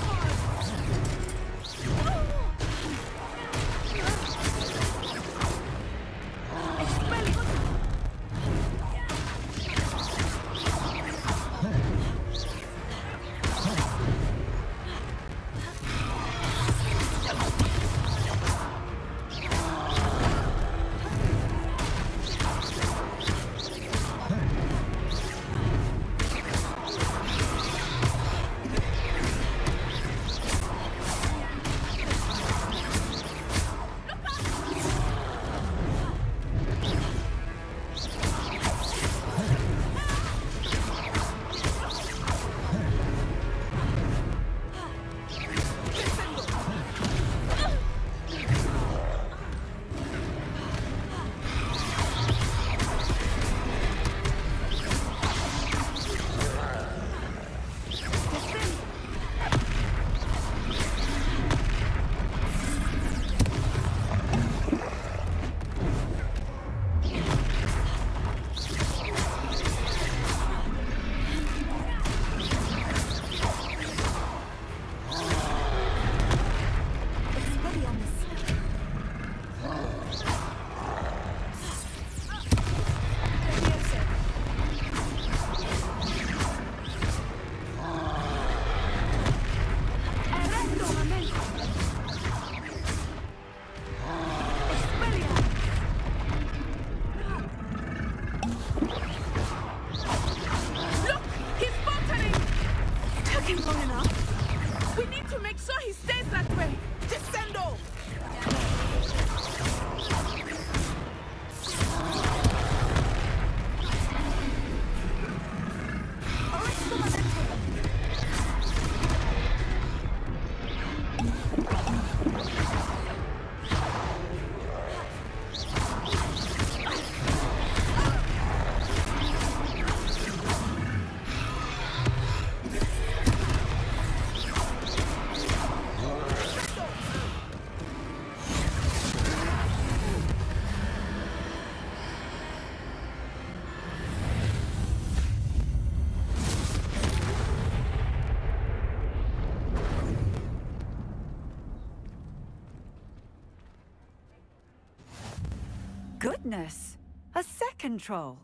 Goodness! A second troll!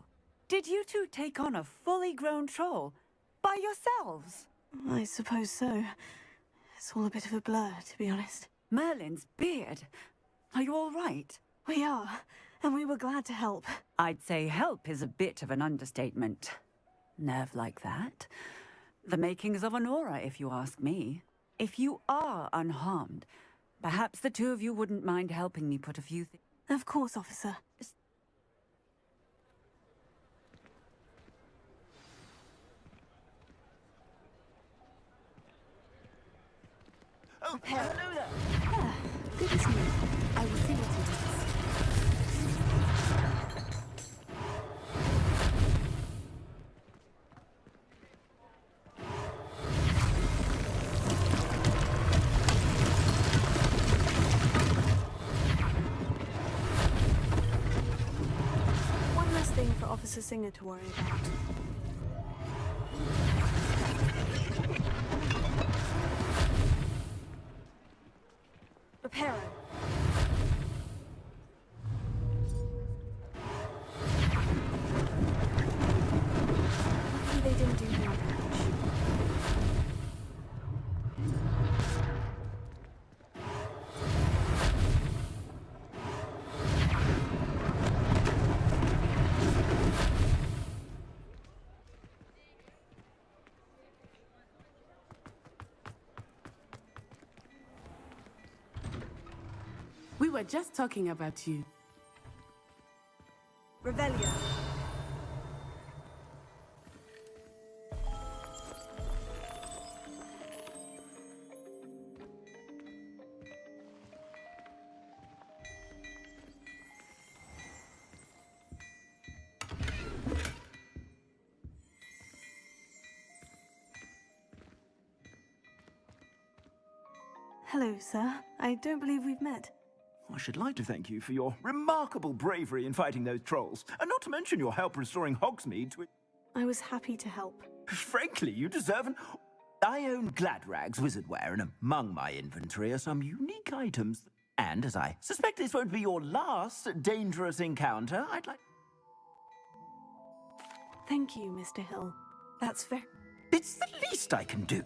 Did you two take on a fully grown troll? By yourselves? I suppose so. It's all a bit of a blur, to be honest. Merlin's beard. Are you all right? We are, and we were glad to help. I'd say help is a bit of an understatement. Nerve like that. The makings of an aura, if you ask me. If you are unharmed, perhaps the two of you wouldn't mind helping me put a few things... Of course, officer. Oh, hello there. Good to see you. I will see what it is. One less thing for Officer Singer to worry about. Reparo. Luckily they didn't do more damage. We were just talking about you. Revelio. Hello, sir. I don't believe we've met. I should like to thank you for your remarkable bravery in fighting those trolls, and not to mention your help restoring Hogsmeade to it. I was happy to help. Frankly, you deserve an... I own Gladrag's wizardware, and among my inventory are some unique items. And as I suspect this won't be your last dangerous encounter, I'd like... Thank you, Mr. Hill. That's fair. It's the least I can do.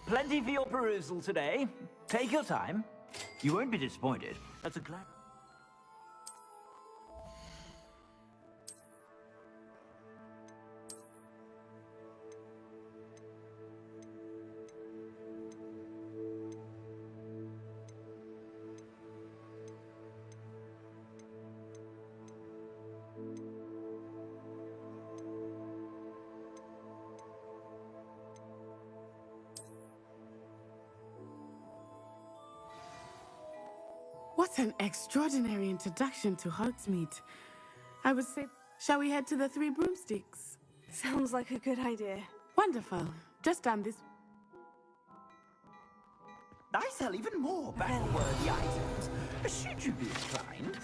Plenty for your perusal today. Take your time. You won't be disappointed. That's a glad... What an extraordinary introduction to Hogsmeade. I would say, shall we head to the Three Broomsticks? Sounds like a good idea. Wonderful. Just down this... I sell even more battle-worthy items. Should you be inclined?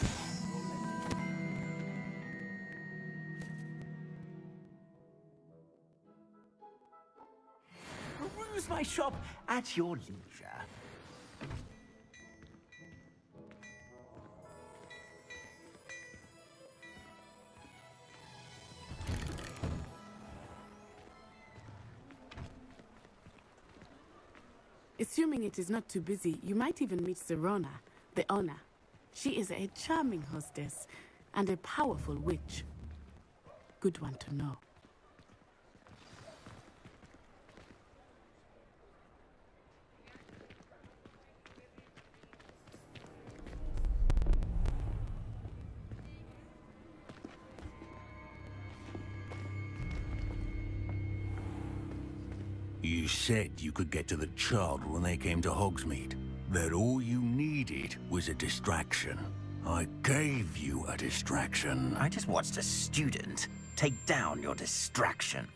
Peruse my shop at your leisure. Assuming it is not too busy, you might even meet Serona, the owner. She is a charming hostess and a powerful witch. Good one to know. You said you could get to the child when they came to Hogsmeade. That all you needed was a distraction. I gave you a distraction. I just watched a student take down your distraction.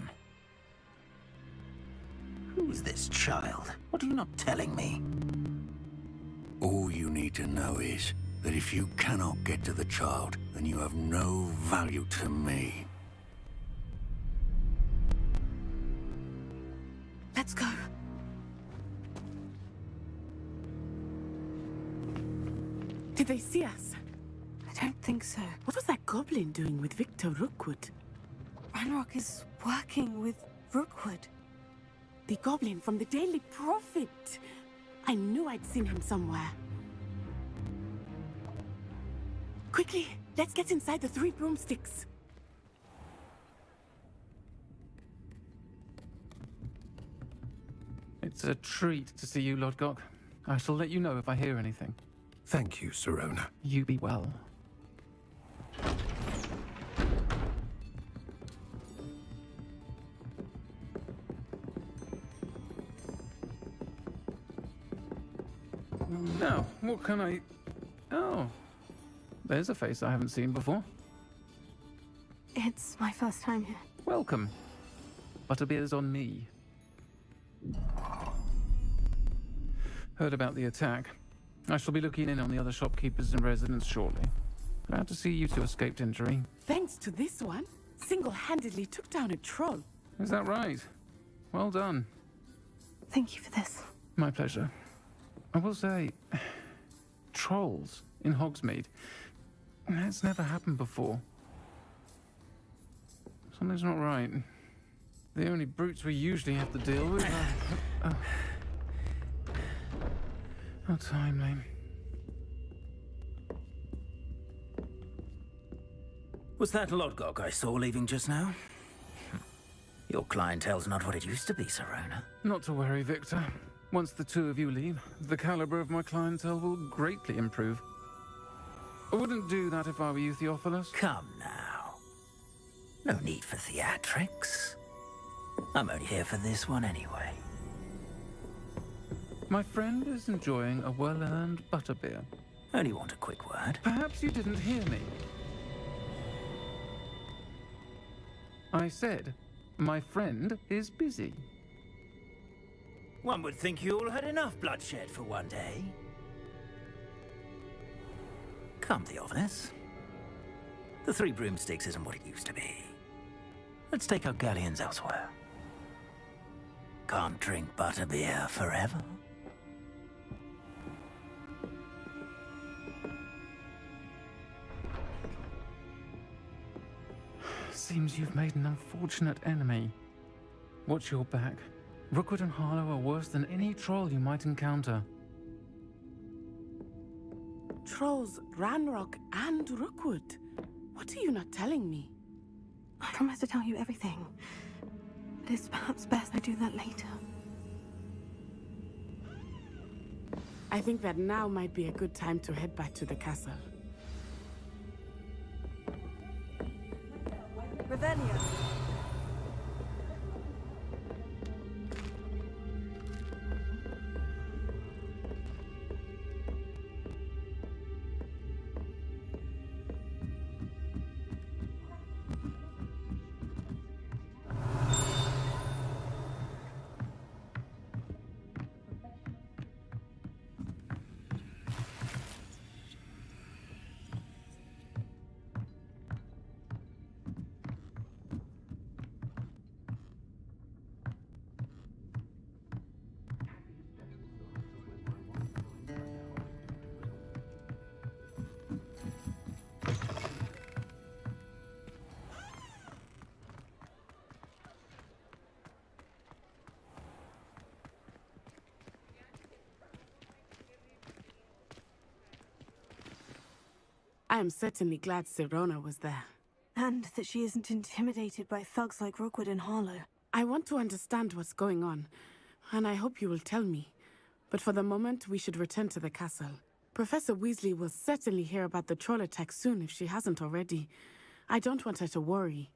Who's this child? What are you not telling me? All you need to know is that if you cannot get to the child, then you have no value to me. Let's go. Did they see us? I don't think so. What was that goblin doing with Victor Rookwood? Ranrock is working with Rookwood. The goblin from the Daily Prophet. I knew I'd seen him somewhere. Quickly, let's get inside the Three Broomsticks. It's a treat to see you, Lodgok. I shall let you know if I hear anything. Thank you, Serona. You be well. Now, what can I... Oh, there's a face I haven't seen before. It's my first time here. Welcome. Butterbeer's on me. Heard about the attack. I shall be looking in on the other shopkeepers and residents shortly. Glad to see you two escaped injury. Thanks to this one, single-handedly took down a troll. Is that right? Well done. Thank you for this. My pleasure. I will say, trolls in Hogsmeade. That's never happened before. Something's not right. The only brutes we usually have to deal with are... How timely. Was that Lodgok I saw leaving just now? Your clientele's not what it used to be, Serona. Not to worry, Victor. Once the two of you leave, the caliber of my clientele will greatly improve. I wouldn't do that if I were you, Theophilus. Come now. No need for theatrics. I'm only here for this one anyway. My friend is enjoying a well-earned butterbeer. Only want a quick word. Perhaps you didn't hear me. I said, my friend is busy. One would think you all had enough bloodshed for one day. Come, Theophilus. The Three Broomsticks isn't what it used to be. Let's take our galleons elsewhere. Can't drink butterbeer forever. Seems you've made an unfortunate enemy. Watch your back. Rookwood and Harlow are worse than any troll you might encounter. Trolls, Ranrock, and Rookwood. What are you not telling me? I promise to tell you everything. But it's perhaps best I do that later. I think that now might be a good time to head back to the castle. Revelio. I am certainly glad Sirona was there. And that she isn't intimidated by thugs like Rookwood and Harlow. I want to understand what's going on, and I hope you will tell me. But for the moment, we should return to the castle. Professor Weasley will certainly hear about the troll attack soon if she hasn't already. I don't want her to worry.